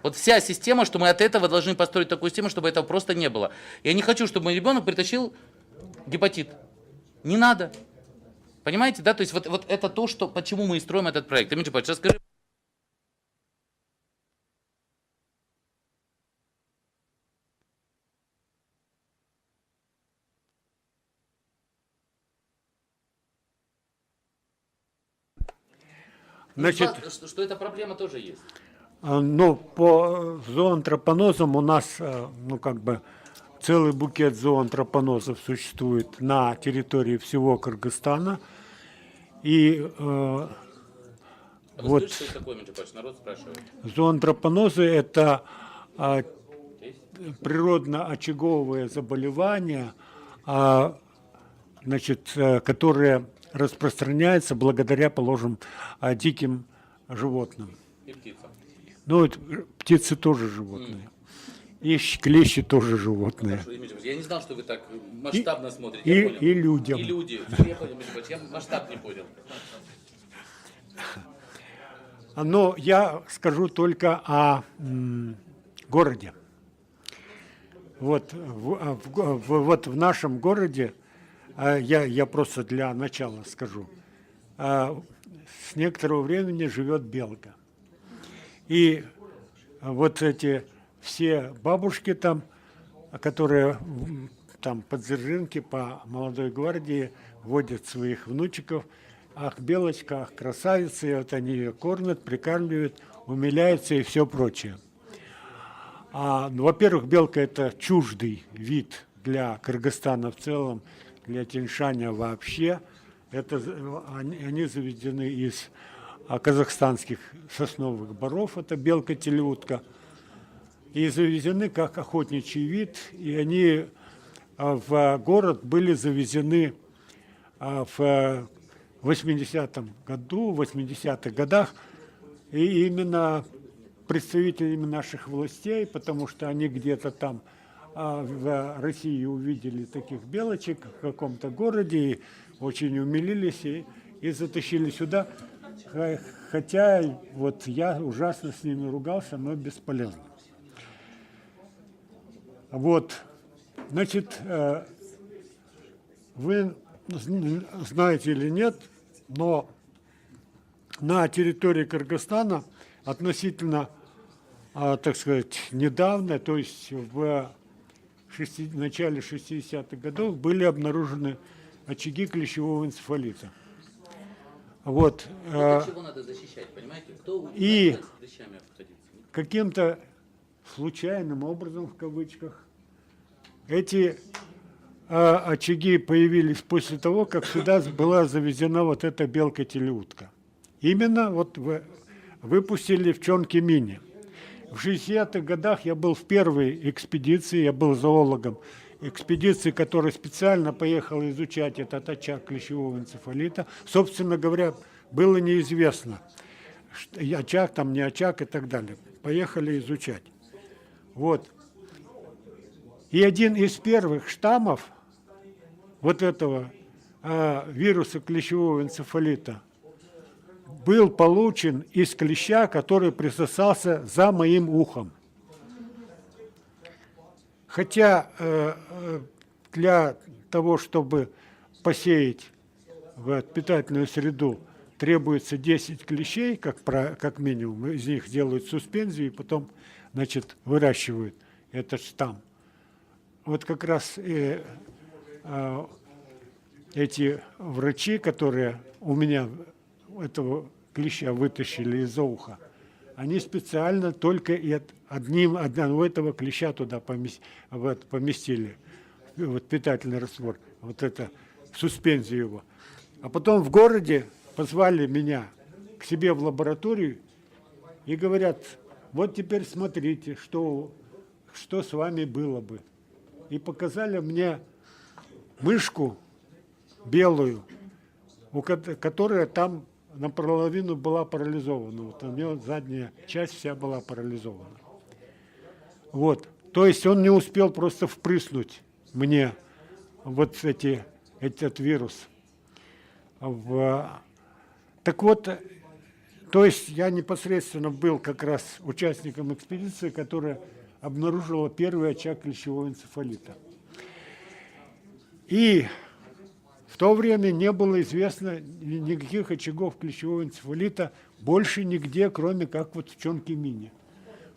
Вот вся система, что мы от этого должны построить такую систему, чтобы этого просто не было. Я не хочу, чтобы мой ребенок притащил гепатит. Не надо, понимаете, да, то есть вот это то, что почему мы и строим этот проект. Эмиль Джапарович, расскажи. Значит, Что эта проблема тоже есть. ну, по зоонтропонозам у нас, ну, как бы, целый букет зоонтропонозов существует на территории всего Кыргызстана. И вот Что это такое, Эмиль Джапарович? Народ спрашивает. зоонтропонозы – это природно-очаговые заболевания, значит, которые распространяются благодаря, положим, диким животным. И птица. Ну, птицы тоже животные. И клещи тоже животные. Хорошо, Эмиль Джапарович, я не знал, что вы так масштабно смотрите. И, Я понял. и людям. И люди. Все, я понял, Эмиль Джапарович, я масштаб не понял. Но я скажу только о городе. Вот в нашем городе, я просто для начала скажу, с некоторого времени живет белка. И вот эти все бабушки там, которые там по Дзержинке, по Молодой гвардии водят своих внучиков, ах, белочка, ах, красавица, и вот они ее кормят, прикармливают, умиляются и все прочее. Ну, во-первых, белка – это чуждый вид для Кыргызстана в целом, для Тяньшаня вообще. Они заведены из казахстанских сосновых боров, это белка-телеутка, и завезены как охотничий вид, и они в город были завезены в 80-м году, в 80-х годах, и именно представителями наших властей, потому что они где-то там в России увидели таких белочек в каком-то городе, и очень умилились и затащили сюда. Хотя вот я ужасно с ними ругался, но бесполезно. Вот, значит, вы знаете или нет, но на территории Кыргызстана относительно, так сказать, недавно, то есть в начале 60-х годов, были обнаружены очаги клещевого энцефалита. Вот. От чего надо защищать, понимаете? Кто И с клещами обходиться? каким-то случайным образом, в кавычках, эти очаги появились после того, как сюда была завезена вот эта белка-телеутка. Именно вот выпустили в Чонки-Мине. В 60-х годах я был в первой экспедиции, я был зоологом экспедиции, которая специально поехала изучать этот очаг клещевого энцефалита, собственно говоря, было неизвестно, очаг там, не очаг и так далее. Поехали изучать. Вот. И один из первых штаммов вот этого вируса клещевого энцефалита был получен из клеща, который присосался за моим ухом. Хотя для того, чтобы посеять в питательную среду, требуется 10 клещей, как минимум, из них делают суспензию и потом, значит, выращивают этот штамм. Вот как раз эти врачи, которые у меня этого клеща вытащили из-за уха, они специально только одного этого клеща туда поместили, вот питательный раствор, вот это, суспензию его. А потом в городе позвали меня к себе в лабораторию и говорят, вот теперь смотрите, что с вами было бы. И показали мне мышку белую, которая там наполовину была парализована. Вот у нее задняя часть вся была парализована. Вот. То есть он не успел просто впрыснуть мне вот этот вирус. Так вот, то есть я непосредственно был как раз участником экспедиции, которая обнаружила первый очаг клещевого энцефалита. И в то время не было известно никаких очагов клещевого энцефалита больше нигде, кроме как вот в Чонкимине.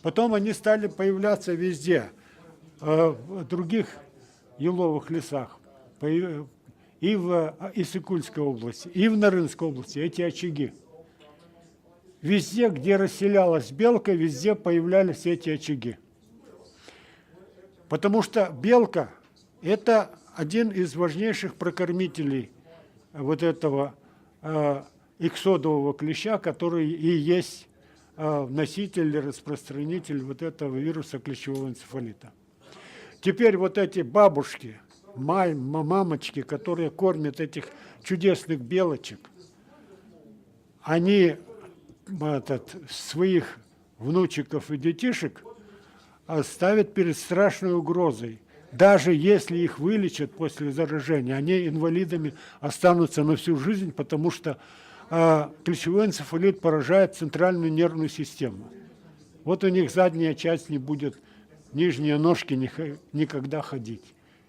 Потом они стали появляться везде, в других еловых лесах, и в Иссык-Кульской области, и в Нарынской области, эти очаги. Везде, где расселялась белка, везде появлялись эти очаги. Потому что белка – это один из важнейших прокормителей вот этого иксодового клеща, который и есть носитель или распространитель вот этого вируса клещевого энцефалита. Теперь вот эти бабушки, мамочки, которые кормят этих чудесных белочек, они своих внучиков и детишек ставят перед страшной угрозой. Даже если их вылечат после заражения, они инвалидами останутся на всю жизнь, потому что клещевой энцефалит поражает центральную нервную систему. Вот у них задняя часть не будет, нижние ножки никогда ходить.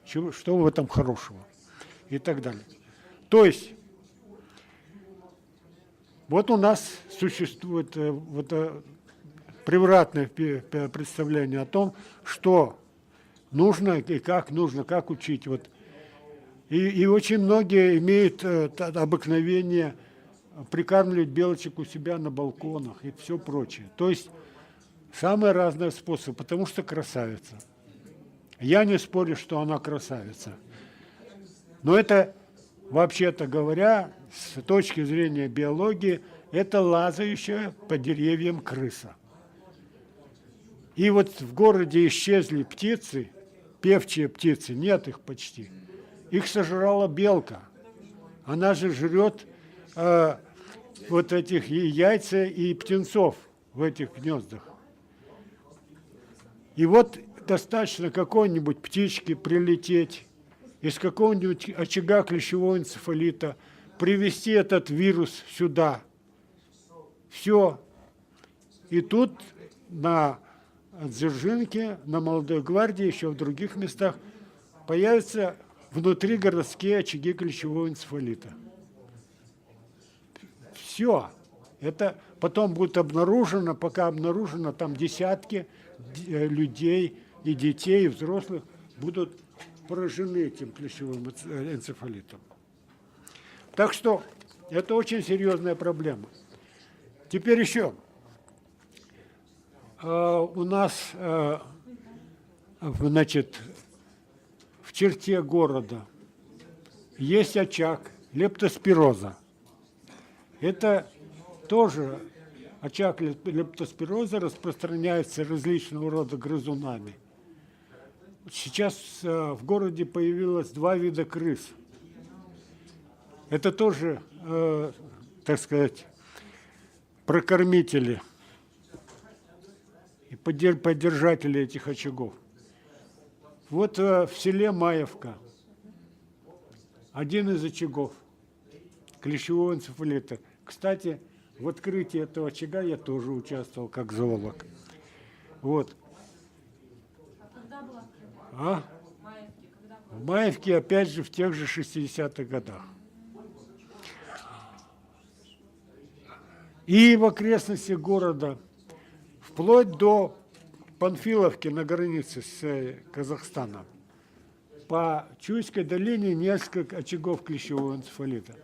Что в этом хорошего? И так далее. То есть, вот у нас существует превратное представление о том, что нужно и как нужно, как учить. Вот. И очень многие имеют обыкновение прикармливать белочек у себя на балконах и все прочее. То есть самые разные способы, потому что красавица. Я не спорю, что она красавица. Но это, вообще-то говоря, с точки зрения биологии, это лазающая по деревьям крыса. И вот в городе исчезли птицы, певчие птицы, нет их почти. Их сожрала белка. Она же жрет вот этих яйца и птенцов в этих гнездах. И вот достаточно какой-нибудь птички прилететь из какого-нибудь очага клещевого энцефалита, привезти этот вирус сюда. Все. И тут на Дзержинке, на Молодой гвардии, еще в других местах появятся внутригородские очаги клещевого энцефалита. Все. Это потом будет обнаружено, пока обнаружено, там десятки людей и детей, и взрослых будут поражены этим клещевым энцефалитом. Так что это очень серьезная проблема. Теперь еще. У нас, значит, в черте города есть очаг лептоспироза. Это тоже очаг лептоспироза распространяется различного рода грызунами. сейчас в городе появилось 2 вида крыс. Это тоже, так сказать, прокормители и поддержатели этих очагов. Вот в селе Маевка один из очагов клещевого энцефалита. Кстати, в открытии этого очага я тоже участвовал как зоолог. Вот. А? В Маевке, опять же, в тех же 60-х годах. И в окрестностях города, вплоть до Панфиловки на границе с Казахстаном, по Чуйской долине несколько очагов клещевого энцефалита.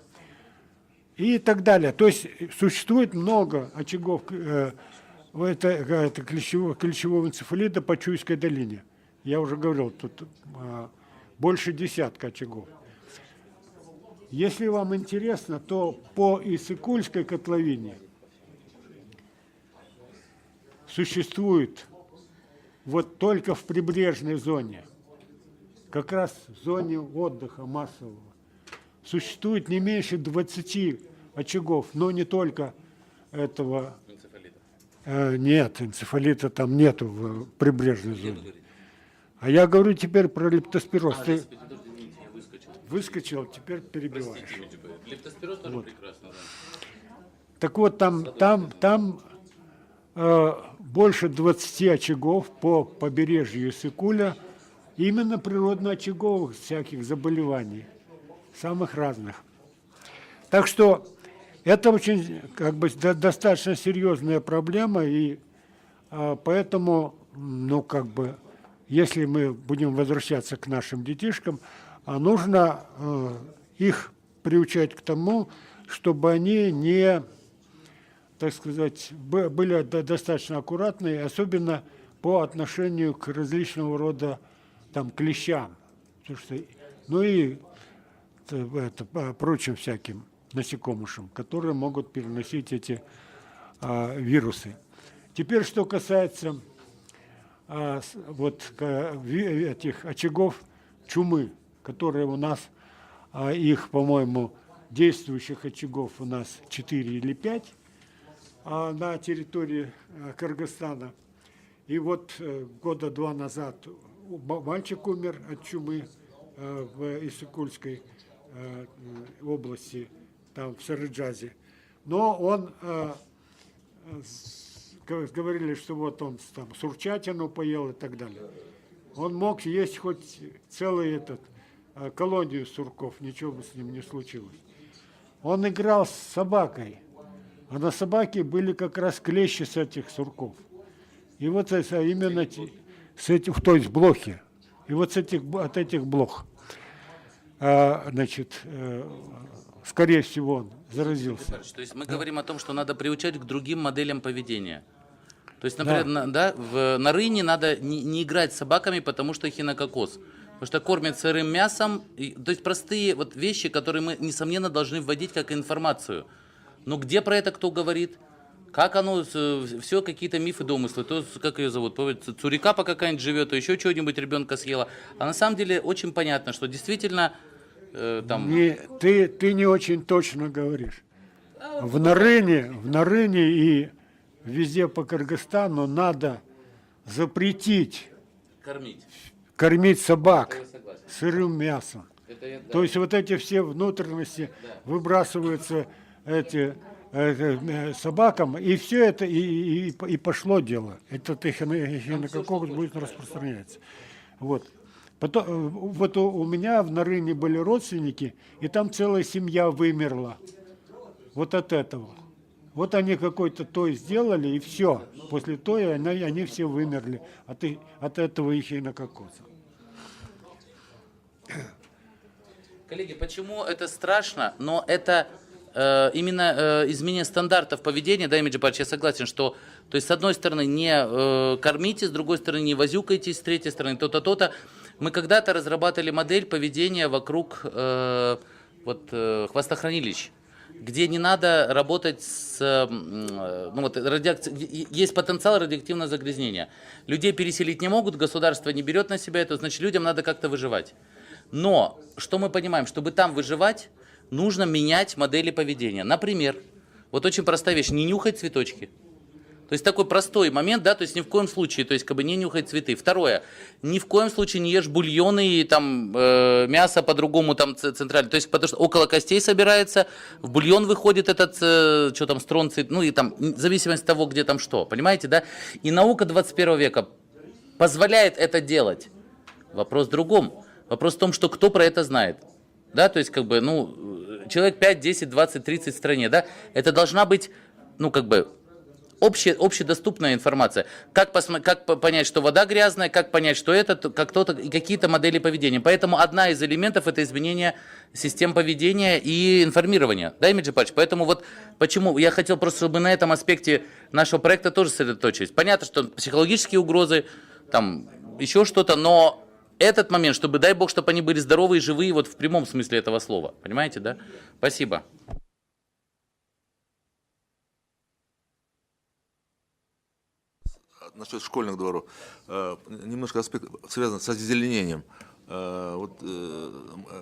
И так далее. То есть существует много очагов клещевого энцефалита по Чуйской долине. Я уже говорил, тут больше 10 очагов. Если вам интересно, то по Иссык-Кульской котловине существует вот только в прибрежной зоне, как раз в зоне отдыха массового, существует не меньше 20 очагов, но не только этого. Энцефалита. Нет, энцефалита там нету в прибрежной зоне. А я говорю теперь про лептоспироз. Ты выскочил, теперь перебиваешь. Лептоспироз тоже прекрасно. Так вот, там больше 20 очагов по побережью Иссык-Куля, именно природно-очаговых всяких заболеваний, самых разных. Так что это очень достаточно серьезная проблема, и поэтому, если мы будем возвращаться к нашим детишкам, нужно их приучать к тому, чтобы они не, так сказать, были достаточно аккуратны, особенно по отношению к различного рода клещам, и прочим всяким насекомышам, которые могут переносить эти вирусы. Теперь, что касается этих очагов чумы, которые у нас, их, по-моему, действующих очагов у нас 4 или 5 на территории Кыргызстана. И вот года 2 назад мальчик умер от чумы в Иссык-Кульской области, там в Сарыджазе. Но он, говорили, что вот он там сурчатину поел и так далее. Он мог есть хоть целый колонию сурков, ничего бы с ним не случилось. Он играл с собакой, а на собаке были как раз клещи с этих сурков. И вот именно с этих, то есть блохи. И вот от этих блох, скорее всего, он заразился. То есть мы говорим о том, что надо приучать к другим моделям поведения. То есть, например, на рыне надо не играть с собаками, потому что эхинококоз. Потому что кормят сырым мясом. То есть простые вещи, которые мы, несомненно, должны вводить как информацию. Но где про это кто говорит? Как оно, все какие-то мифы, домыслы. То, как ее зовут, Цурикапа какая-нибудь живет, то еще чего-нибудь ребенка съела. А на самом деле очень понятно, что действительно там... Ты не очень точно говоришь. В Нарыне и везде по Кыргызстану надо запретить кормить собак сырым мясом. То есть вот эти все внутренности выбрасываются собакам, и все это и пошло дело. Этот эхинококок будет распространяться. Вот. Потом, вот у меня в Нарыне были родственники, и там целая семья вымерла. Вот от этого. Вот они какой-то той сделали, и все. После той они все вымерли от этого эхинококоса. Коллеги, почему это страшно? Но это именно изменение стандартов поведения, да, Эмиль Джапарович, я согласен, что, то есть, с одной стороны, не кормите, с другой стороны, не возюкайтесь, с третьей стороны, то-то, то-то. Мы когда-то разрабатывали модель поведения вокруг хвостохранилищ. где не надо работать с... Ну, вот, есть потенциал радиоактивного загрязнения. Людей переселить не могут, государство не берет на себя это, значит, людям надо как-то выживать. Но, что мы понимаем, чтобы там выживать, нужно менять модели поведения. Например, вот очень простая вещь, не нюхать цветочки. То есть такой простой момент, да, то есть ни в коем случае, то есть как бы не нюхать цветы. Второе, ни в коем случае не ешь бульоны и там мясо по-другому там центрально, то есть потому что около костей собирается, в бульон выходит этот, что там, стронций, ну и там, в зависимости от того, где там что, понимаете, да? И наука 21 века позволяет это делать. Вопрос в другом. Вопрос в том, что кто про это знает. Да, то есть как бы, ну, человек 5, 10, 20, 30 в стране, да, это должна быть, ну, как бы, общедоступная информация. Как понять, что вода грязная, как понять, что это, как кто-то, и какие-то модели поведения. Поэтому одна из элементов – это изменение систем поведения и информирования. Да, Эмиль Джапарович? Поэтому вот почему я хотел просто, чтобы на этом аспекте нашего проекта тоже сосредоточились. Понятно, что психологические угрозы, там, еще что-то, но этот момент, чтобы, дай бог, чтобы они были здоровые и живые, вот в прямом смысле этого слова. Понимаете, да? Спасибо. Насчет школьных дворов. Немножко аспект связан с озеленением.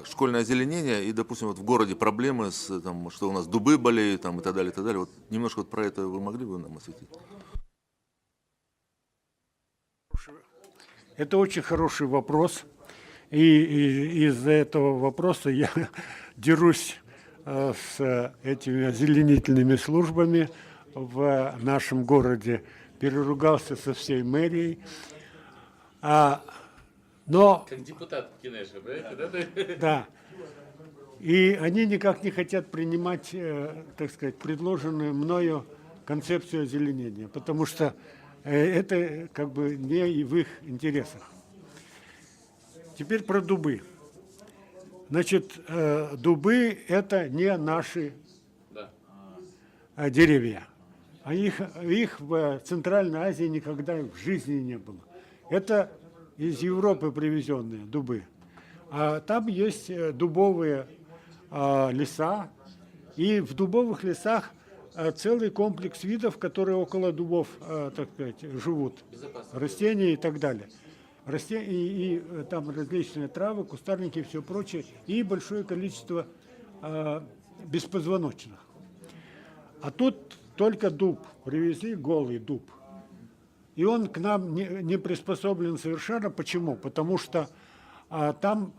Школьное озеленение и, допустим, вот в городе проблемы, там, что у нас дубы болеют там, и так далее, и так далее. Вот немножко вот про это вы могли бы нам осветить? Это очень хороший вопрос. И из-за этого вопроса я дерусь с этими озеленительными службами в нашем городе. Переругался со всей мэрией. Но... Как депутат Кинеша, понимаете, да? Да. И они никак не хотят принимать, так сказать, предложенную мною концепцию озеленения, потому что это как бы не в их интересах. Теперь про дубы. Значит, дубы – это не наши деревья. А их в Центральной Азии никогда в жизни не было. Это из Европы привезенные дубы. А там есть дубовые леса, и в дубовых лесах целый комплекс видов, которые около дубов, так сказать, живут. Растения и так далее. И там различные травы, кустарники и все прочее, и большое количество беспозвоночных. А тут только дуб, привезли голый дуб. И он к нам не приспособлен совершенно. Почему? Потому что там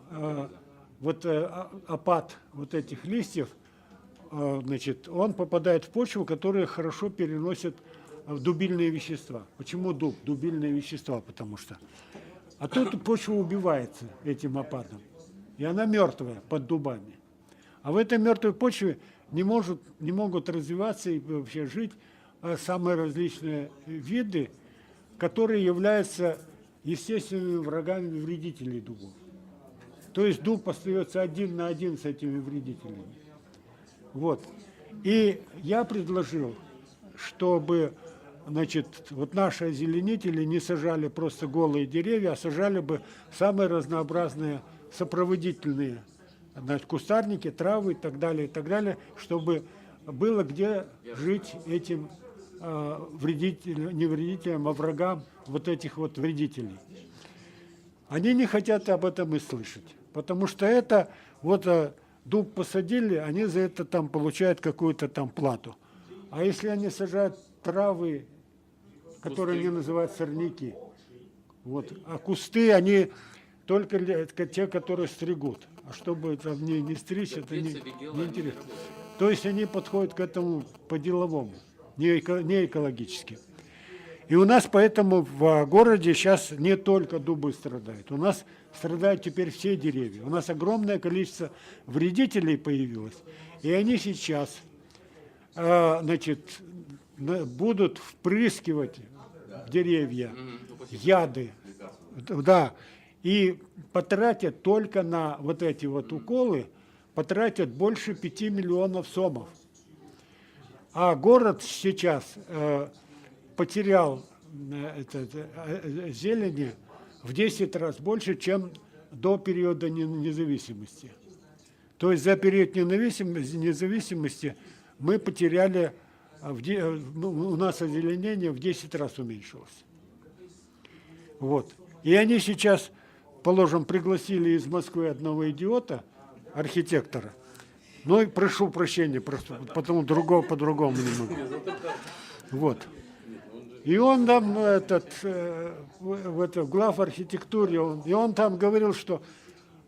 опад вот этих листьев, значит, он попадает в почву, которая хорошо переносит дубильные вещества. Почему дуб? Дубильные вещества, потому что. А тут почва убивается этим опадом. И она мертвая под дубами. А в этой мертвой почве не могут развиваться и вообще жить самые различные виды, которые являются естественными врагами вредителей дубов. То есть дуб остается один на один с этими вредителями. Вот. И я предложил, чтобы, значит, вот наши озеленители не сажали просто голые деревья, а сажали бы самые разнообразные сопроводительные, значит, кустарники, травы и так далее, чтобы было где жить этим вредителям, не вредителям, а врагам вот этих вот вредителей. Они не хотят об этом и слышать, потому что это вот дуб посадили, они за это там получают какую-то там плату. А если они сажают травы, которые они называют сорняки, вот, а кусты, они только те, которые стригут. А чтобы там не стричь, это не интересно. То есть они подходят к этому по-деловому, не экологически. И у нас поэтому в городе сейчас не только дубы страдают. У нас страдают теперь все деревья. У нас огромное количество вредителей появилось. И они сейчас, значит, будут впрыскивать в деревья яды. Да. И потратят только на вот эти вот уколы, потратят больше 5 миллионов сомов. А город сейчас потерял зелени в 10 раз больше, чем до периода независимости. То есть за период независимости мы потеряли, у нас озеленение в 10 раз уменьшилось. Вот. И они сейчас, положим, пригласили из Москвы одного идиота, архитектора. Ну и прошу прощения, просто потому по-другому не могу. Вот. И он там, глав архитектуре, он там говорил, что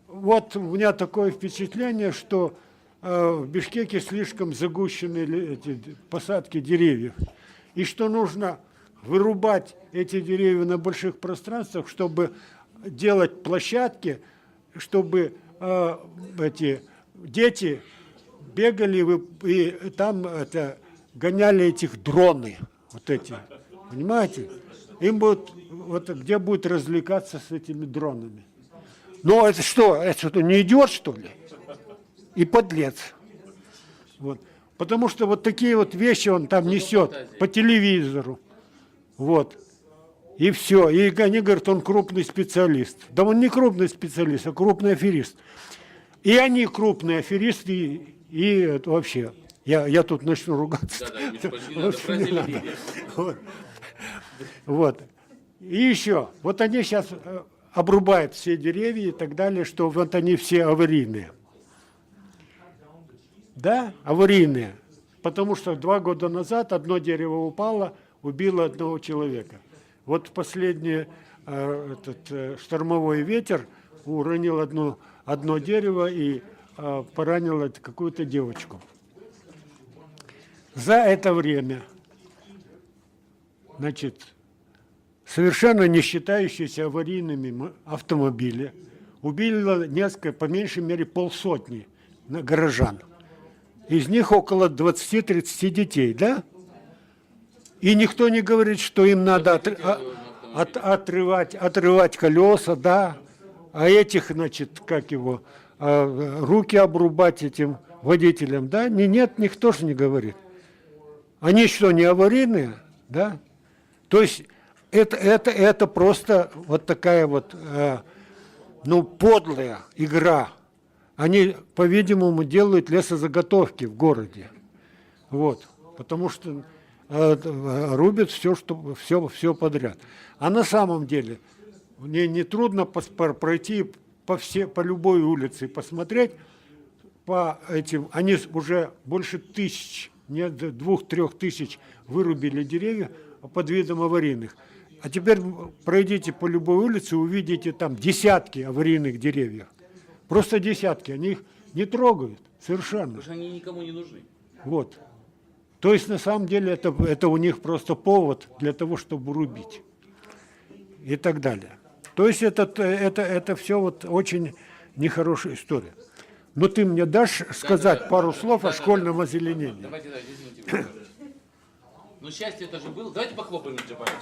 вот у меня такое впечатление, что в Бишкеке слишком загущены эти посадки деревьев. И что нужно вырубать эти деревья на больших пространствах, чтобы делать площадки, чтобы эти дети бегали и там гоняли этих дроны, вот эти, понимаете? Им будут, вот где будет развлекаться с этими дронами. Но это что не идиот, что ли? И подлец. Вот. Потому что вот такие вот вещи он там несет по телевизору. Вот. И все. И они говорят, он крупный специалист. Да он не крупный специалист, а крупный аферист. И они крупные аферисты, и вообще. Я тут начну ругаться. Не надо. Вот. И еще. Вот они сейчас обрубают все деревья и так далее, что вот они все аварийные. Да, аварийные. Потому что 2 года назад одно дерево упало, убило одного человека. Вот последний штормовой ветер уронил одно дерево и поранил какую-то девочку. За это время, значит, совершенно не считающиеся аварийными автомобили убили несколько, по меньшей мере, 500 горожан. Из них около 20-30 детей, да? И никто не говорит, что им надо отрывать колеса, да? А этих, значит, руки обрубать этим водителям, да? Нет, никто же не говорит. Они что, не аварийные, да? То есть это просто вот такая вот, подлая игра. Они, по-видимому, делают лесозаготовки в городе. Вот. Потому что рубят все подряд. А на самом деле мне не трудно пройти по любой улице и посмотреть по этим. Они уже больше 1000, нет, 2-3 тысяч вырубили деревьев под видом аварийных. А теперь пройдите по любой улице и увидите там десятки аварийных деревьев. Просто десятки, они их не трогают совершенно. Потому что они никому не нужны. Вот. То есть на самом деле это у них просто повод для того, чтобы рубить. И так далее. То есть это все вот очень нехорошая история. Но ты мне дашь сказать пару слов о школьном озеленении? Давайте, извините. Ну, счастье это же было. Давайте похлопаем, Мирджапарович.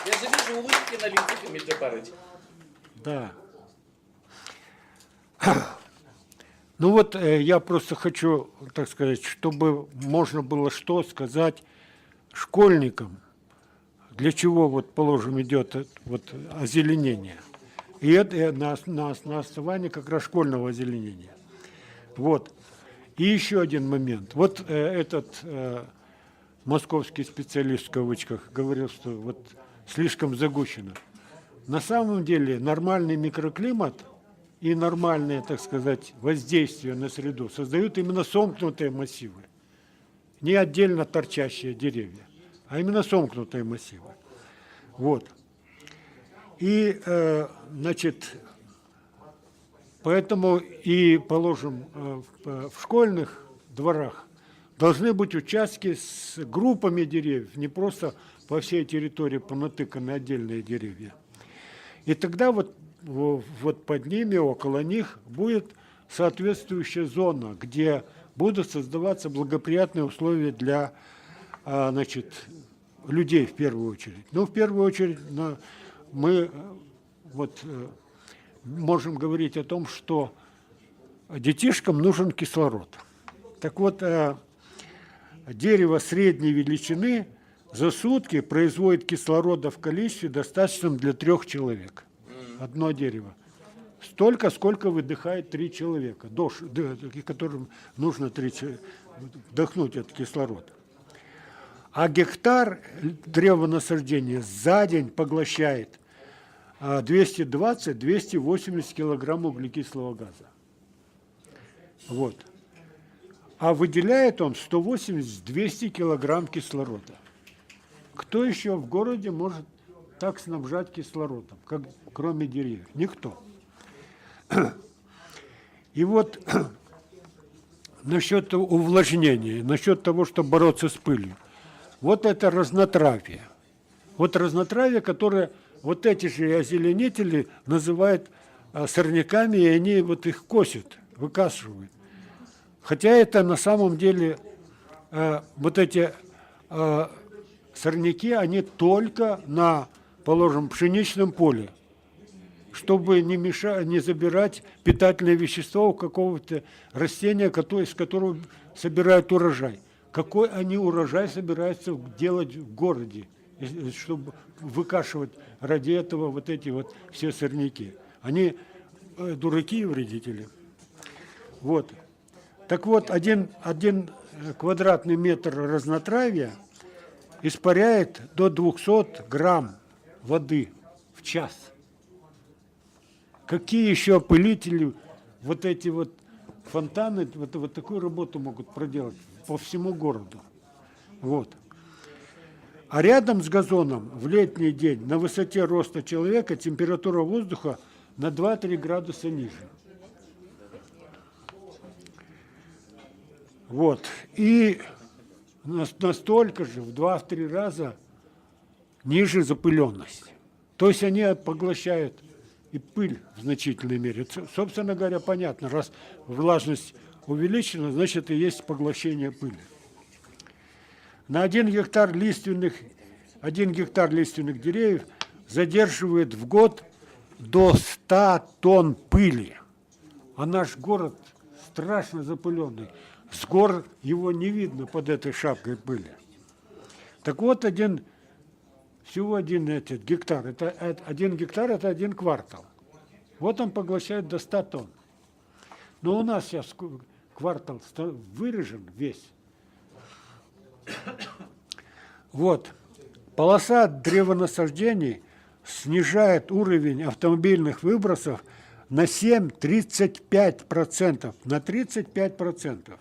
Я же вижу улыбки на лицах, Мирджапарович. Да. Ну вот я просто хочу, так сказать, чтобы можно было что сказать школьникам, для чего, вот, положим, идет вот озеленение. И это на основании как раз школьного озеленения. Вот. И еще один момент. Вот этот московский специалист, в кавычках, говорил, что вот слишком загущено. На самом деле нормальный микроклимат и нормальное, так сказать, воздействие на среду создают именно сомкнутые массивы. Не отдельно торчащие деревья, а именно сомкнутые массивы. Вот. И, значит, поэтому и, положим, в школьных дворах должны быть участки с группами деревьев, не просто по всей территории понатыканы отдельные деревья. И тогда вот под ними, около них, будет соответствующая зона, где будут создаваться благоприятные условия для, значит, людей в первую очередь. Ну, в первую очередь мы вот можем говорить о том, что детишкам нужен кислород. Так вот, дерево средней величины за сутки производит кислорода в количестве, достаточном для 3 человек. Одно дерево. столько, сколько выдыхает 3 человека, которым нужно вдохнуть этот кислород. А гектар древонасаждения за день поглощает 220-280 килограмм углекислого газа. Вот. А выделяет он 180-200 килограмм кислорода. Кто еще в городе может так снабжать кислородом, как, кроме деревьев? Никто. И вот насчет увлажнения, насчет того, чтобы бороться с пылью. Вот это разнотравие. Вот разнотравие, которое вот эти же озеленители называют сорняками, и они вот их косят, выкашивают. Хотя это на самом деле вот эти сорняки, они только на, положим, пшеничном поле, чтобы не забирать питательные вещества у какого-то растения, из которого собирают урожай. Какой они урожай собираются делать в городе, чтобы выкашивать ради этого вот эти вот все сорняки? Они дураки и вредители. Вот. Так вот, один квадратный метр разнотравья испаряет до 200 грамм воды в час. Какие еще опылители, вот эти вот фонтаны, вот такую работу могут проделать по всему городу. Вот. А рядом с газоном в летний день на высоте роста человека температура воздуха на 2-3 градуса ниже. Вот. И настолько же, в 2-3 раза ниже запыленность. То есть они поглощают и пыль в значительной мере. Собственно говоря, понятно, раз влажность увеличена, значит и есть поглощение пыли. На 1 гектар лиственных деревьев задерживает в год до 100 тонн пыли. А наш город страшно запыленный. С гор его не видно под этой шапкой пыли. Так вот, всего один гектар. Это 1 гектар – это 1 квартал. Вот он поглощает до 100 тонн. Но у нас сейчас квартал выражен весь. Вот. Полоса древонасаждений снижает уровень автомобильных выбросов на 7-35%. На 35%.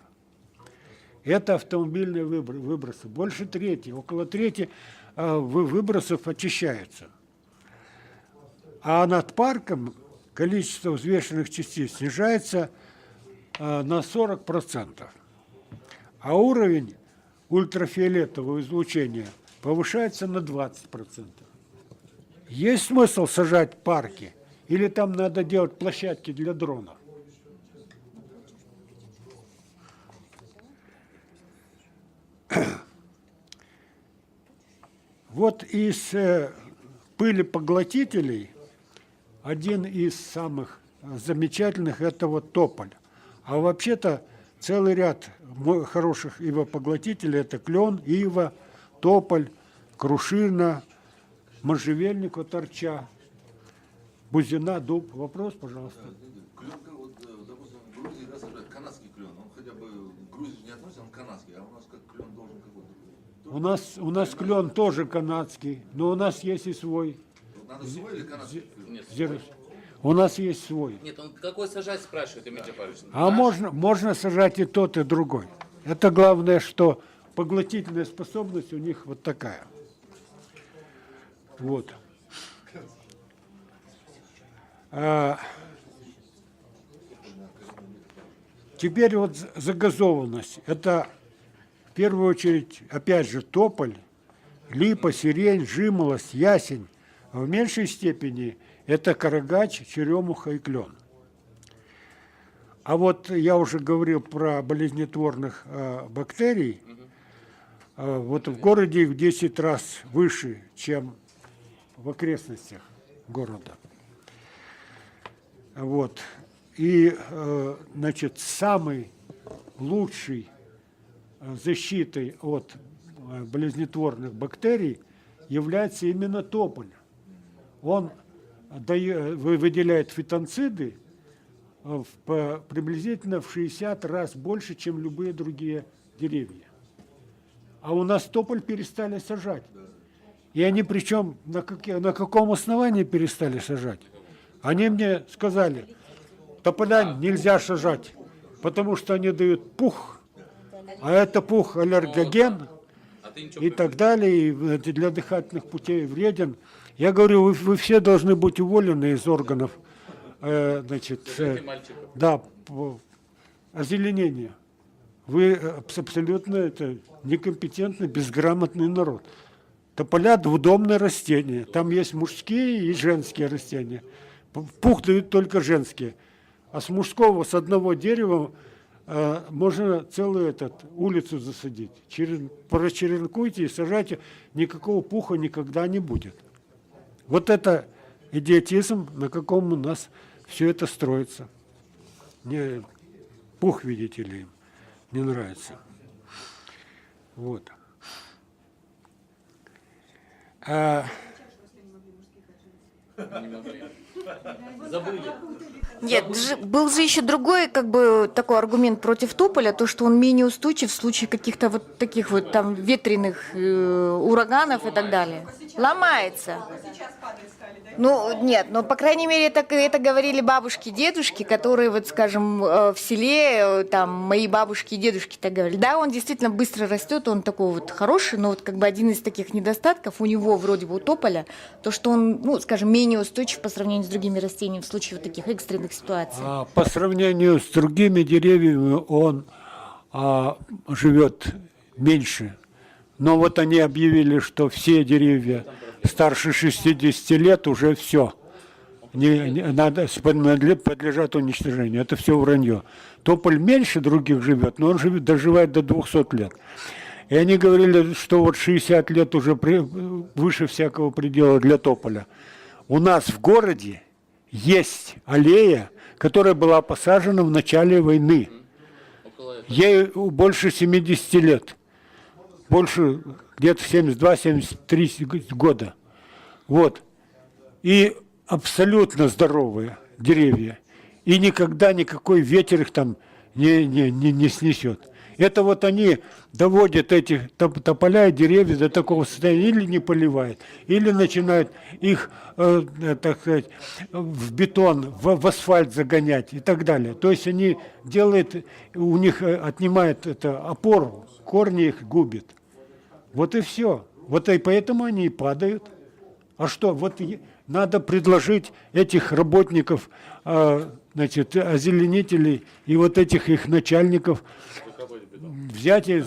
Это автомобильные выбросы. Больше трети, около трети выбросов очищаются. А над парком количество взвешенных частиц снижается на 40%. А уровень ультрафиолетового излучения повышается на 20%. Есть смысл сажать парки? Или там надо делать площадки для дронов? Вот из пылепоглотителей один из самых замечательных – это вот тополь. А вообще-то целый ряд хороших ивопоглотителей – это клен, ива, тополь, крушина, можжевельник от торча, бузина, дуб. Вопрос, пожалуйста. Клен, вот, допустим, в Грузии сажают канадский клен, он хотя бы к Грузии не относится, он канадский, а у нас как клен должен какой-то. У нас клен тоже канадский, но у нас есть и свой. Надо свой или канадский клен? Нет, У нас есть свой. Нет, он какой сажать спрашивает, Эмиль Джапарович? А можно сажать и тот, и другой. Это главное, что поглотительная способность у них вот такая. Вот. Теперь вот загазованность. Это в первую очередь, опять же, тополь, липа, сирень, жимолость, ясень. А в меньшей степени это карагач, черемуха и клен. А вот я уже говорил про болезнетворных бактерий. Вот в городе их в 10 раз выше, чем в окрестностях города. Вот. И, значит, самой лучшей защитой от болезнетворных бактерий является именно тополь. Он выделяет фитонциды приблизительно в 60 раз больше, чем любые другие деревья. А у нас тополь перестали сажать. И они причем на каком основании перестали сажать? Они мне сказали, тополя нельзя сажать, потому что они дают пух, а это пух аллергоген и так далее, и для дыхательных путей вреден. Я говорю, вы все должны быть уволены из органов, озеленения. Вы абсолютно некомпетентный, безграмотный народ. Тополя – двудомное растение. Там есть мужские и женские растения. Пух дают только женские. А с мужского, с одного дерева можно целую улицу засадить. Прочеренкуйте и сажайте, никакого пуха никогда не будет. Вот это идиотизм, на каком у нас все это строится. Мне пух, видите ли, не нравится. Вот. Нет, был же еще другой, такой аргумент против тополя, то, что он менее устойчив в случае каких-то вот таких вот там ветреных ураганов и так далее. Ломается. Ну, нет, но, по крайней мере, это говорили бабушки, дедушки, которые, вот, скажем, в селе, там, мои бабушки и дедушки так говорили. Да, он действительно быстро растет, он такой вот хороший, но вот один из таких недостатков у него, вроде бы, у тополя, то, что он, ну, скажем, менее устойчив по сравнению с другими растениями в случае вот таких экстренных ситуаций. По сравнению с другими деревьями он живет меньше. Но вот они объявили, что все деревья старше 60 лет уже все. Подлежат уничтожению. Это все вранье. Тополь меньше других живет, но он доживает до 200 лет. И они говорили, что вот 60 лет уже выше всякого предела для тополя. У нас в городе есть аллея, которая была посажена в начале войны. Ей больше 70 лет. Больше где-то 72-73 года. Вот. И абсолютно здоровые деревья. И никогда никакой ветер их там не снесет. Это вот они доводят эти тополя и деревья до такого состояния, или не поливают, или начинают их, так сказать, в бетон, в асфальт загонять и так далее. То есть они делают, у них отнимают опору, корни их губят. Вот и все. Вот и поэтому они и падают. А что? Вот надо предложить этих работников, озеленителей и вот этих их начальников взять их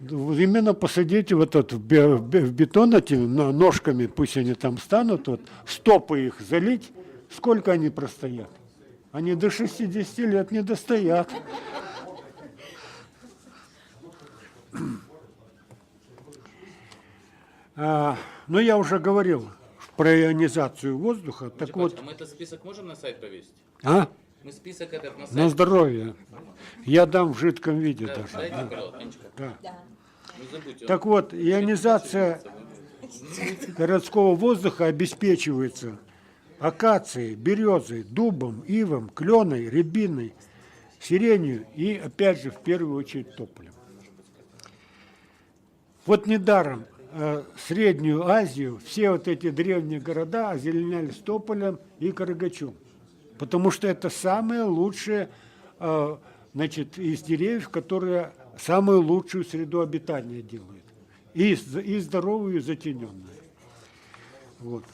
именно посадить в бетон этими ножками, пусть они там станут, стопы их залить. Сколько они простоят? Они до 60 лет не достоят. Но я уже говорил про ионизацию воздуха. Так вот, мы этот список можем на сайт повесить? Мы список этот на сайт. На здоровье. Я дам в жидком виде даже. Дайте, пожалуйста, да. Не забудьте. Так вот, ионизация городского воздуха обеспечивается акацией, березой, дубом, ивом, кленой, рябиной, сиренью и, опять же, в первую очередь, тополем. Вот недаром Среднюю Азию все вот эти древние города озеленялись тополем и карагачом, потому что это самые лучшие, из деревьев, которые самую лучшую среду обитания делают, и здоровую, и затененную. Вот.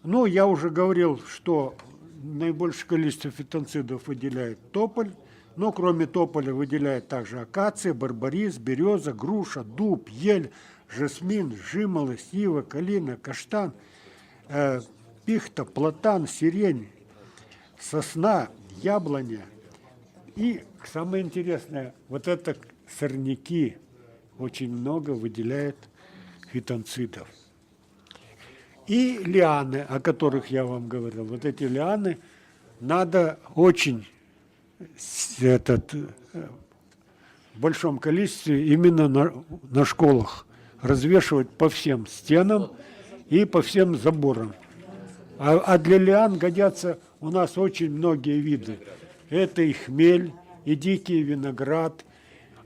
Ну, я уже говорил, что наибольшее количество фитонцидов выделяет тополь, но кроме тополя выделяет также акация, барбарис, береза, груша, дуб, ель, жасмин, жимолость, ива, калина, каштан, пихта, платан, сирень, сосна, яблоня. И самое интересное, вот это сорняки очень много выделяет фитонцидов. И лианы, о которых я вам говорил, вот эти лианы надо очень в большом количестве именно на школах, развешивать по всем стенам и по всем заборам. А для лиан годятся у нас очень многие виды. Это и хмель, и дикий виноград.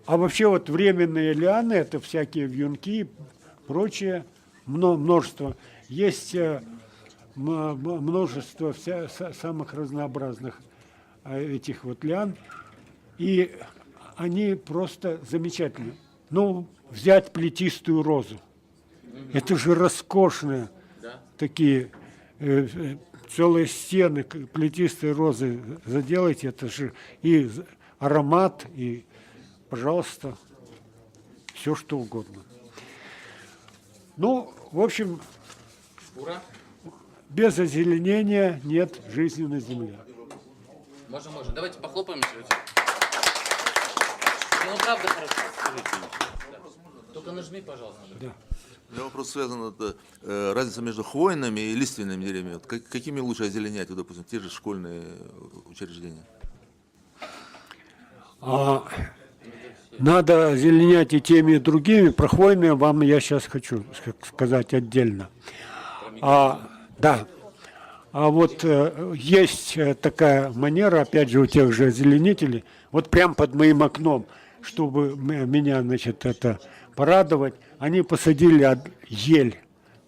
А вообще вот временные лианы, это всякие вьюнки, прочее, множество. Есть множество самых разнообразных этих вот лиан. И они просто замечательны. Ну, взять плетистую розу. Это же роскошные такие целые стены плетистой розы заделайте. Это же и аромат, и, пожалуйста, все что угодно. Ну, в общем, Ура! без озеленения нет жизни на земле. Можно. Давайте похлопаем. Ну, правда хорошо. Скажите мне. Да. Только нажми, пожалуйста. Да. У меня вопрос связан с разницей между хвойными и лиственными деревьями. Вот какими лучше озеленять, вот, допустим, те же школьные учреждения? Надо озеленять и теми, и другими. Про хвойные вам я сейчас хочу сказать отдельно. Да. А вот есть такая манера, опять же, у тех же озеленителей, вот прям под моим окном, чтобы меня, значит, это порадовать, они посадили ель,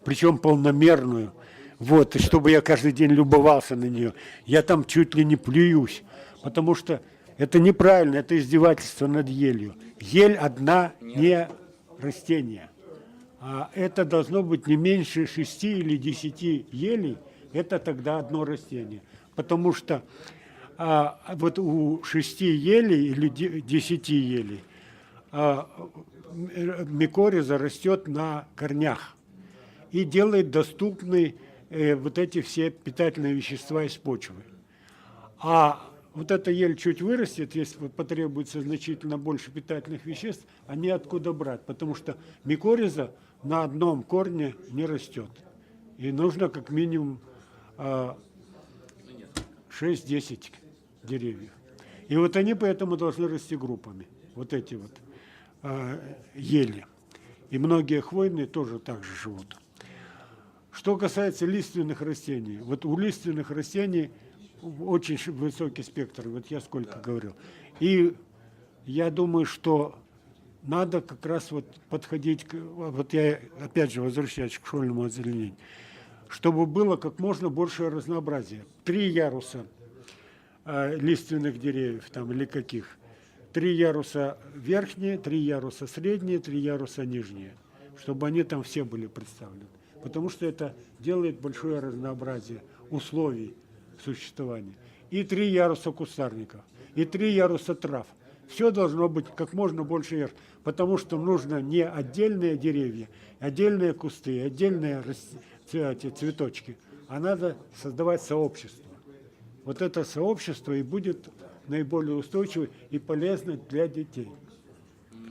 причем полномерную, вот, и чтобы я каждый день любовался на нее. Я там чуть ли не плююсь, потому что это неправильно, это издевательство над елью. Ель одна не растение, а это должно быть не меньше 6 или 10 елей, это тогда одно растение. Потому что вот у 6 елей или 10 елей микориза растет на корнях и делает доступны вот эти все питательные вещества из почвы. А вот эта ель чуть вырастет, если потребуется значительно больше питательных веществ, а не откуда брать, потому что микориза на одном корне не растет. И нужно как минимум 6-10 деревьев. И вот они поэтому должны расти группами, вот эти вот ели. И многие хвойные тоже так же живут. Что касается лиственных растений, вот у лиственных растений очень высокий спектр, вот я сколько говорил. И я думаю, что надо как раз вот подходить, вот я опять же возвращаюсь к школьному озеленению, чтобы было как можно большее разнообразие. 3 яруса лиственных деревьев там или каких. 3 яруса верхние, 3 яруса средние, 3 яруса нижние. Чтобы они там все были представлены. Потому что это делает большое разнообразие условий существования. И 3 яруса кустарников, и 3 яруса трав. Все должно быть как можно больше ярусов. Потому что нужно не отдельные деревья, отдельные кусты, отдельные цветочки, а надо создавать сообщество. Вот это сообщество и будет наиболее устойчивое и полезно для детей.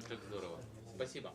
Как здорово. Спасибо.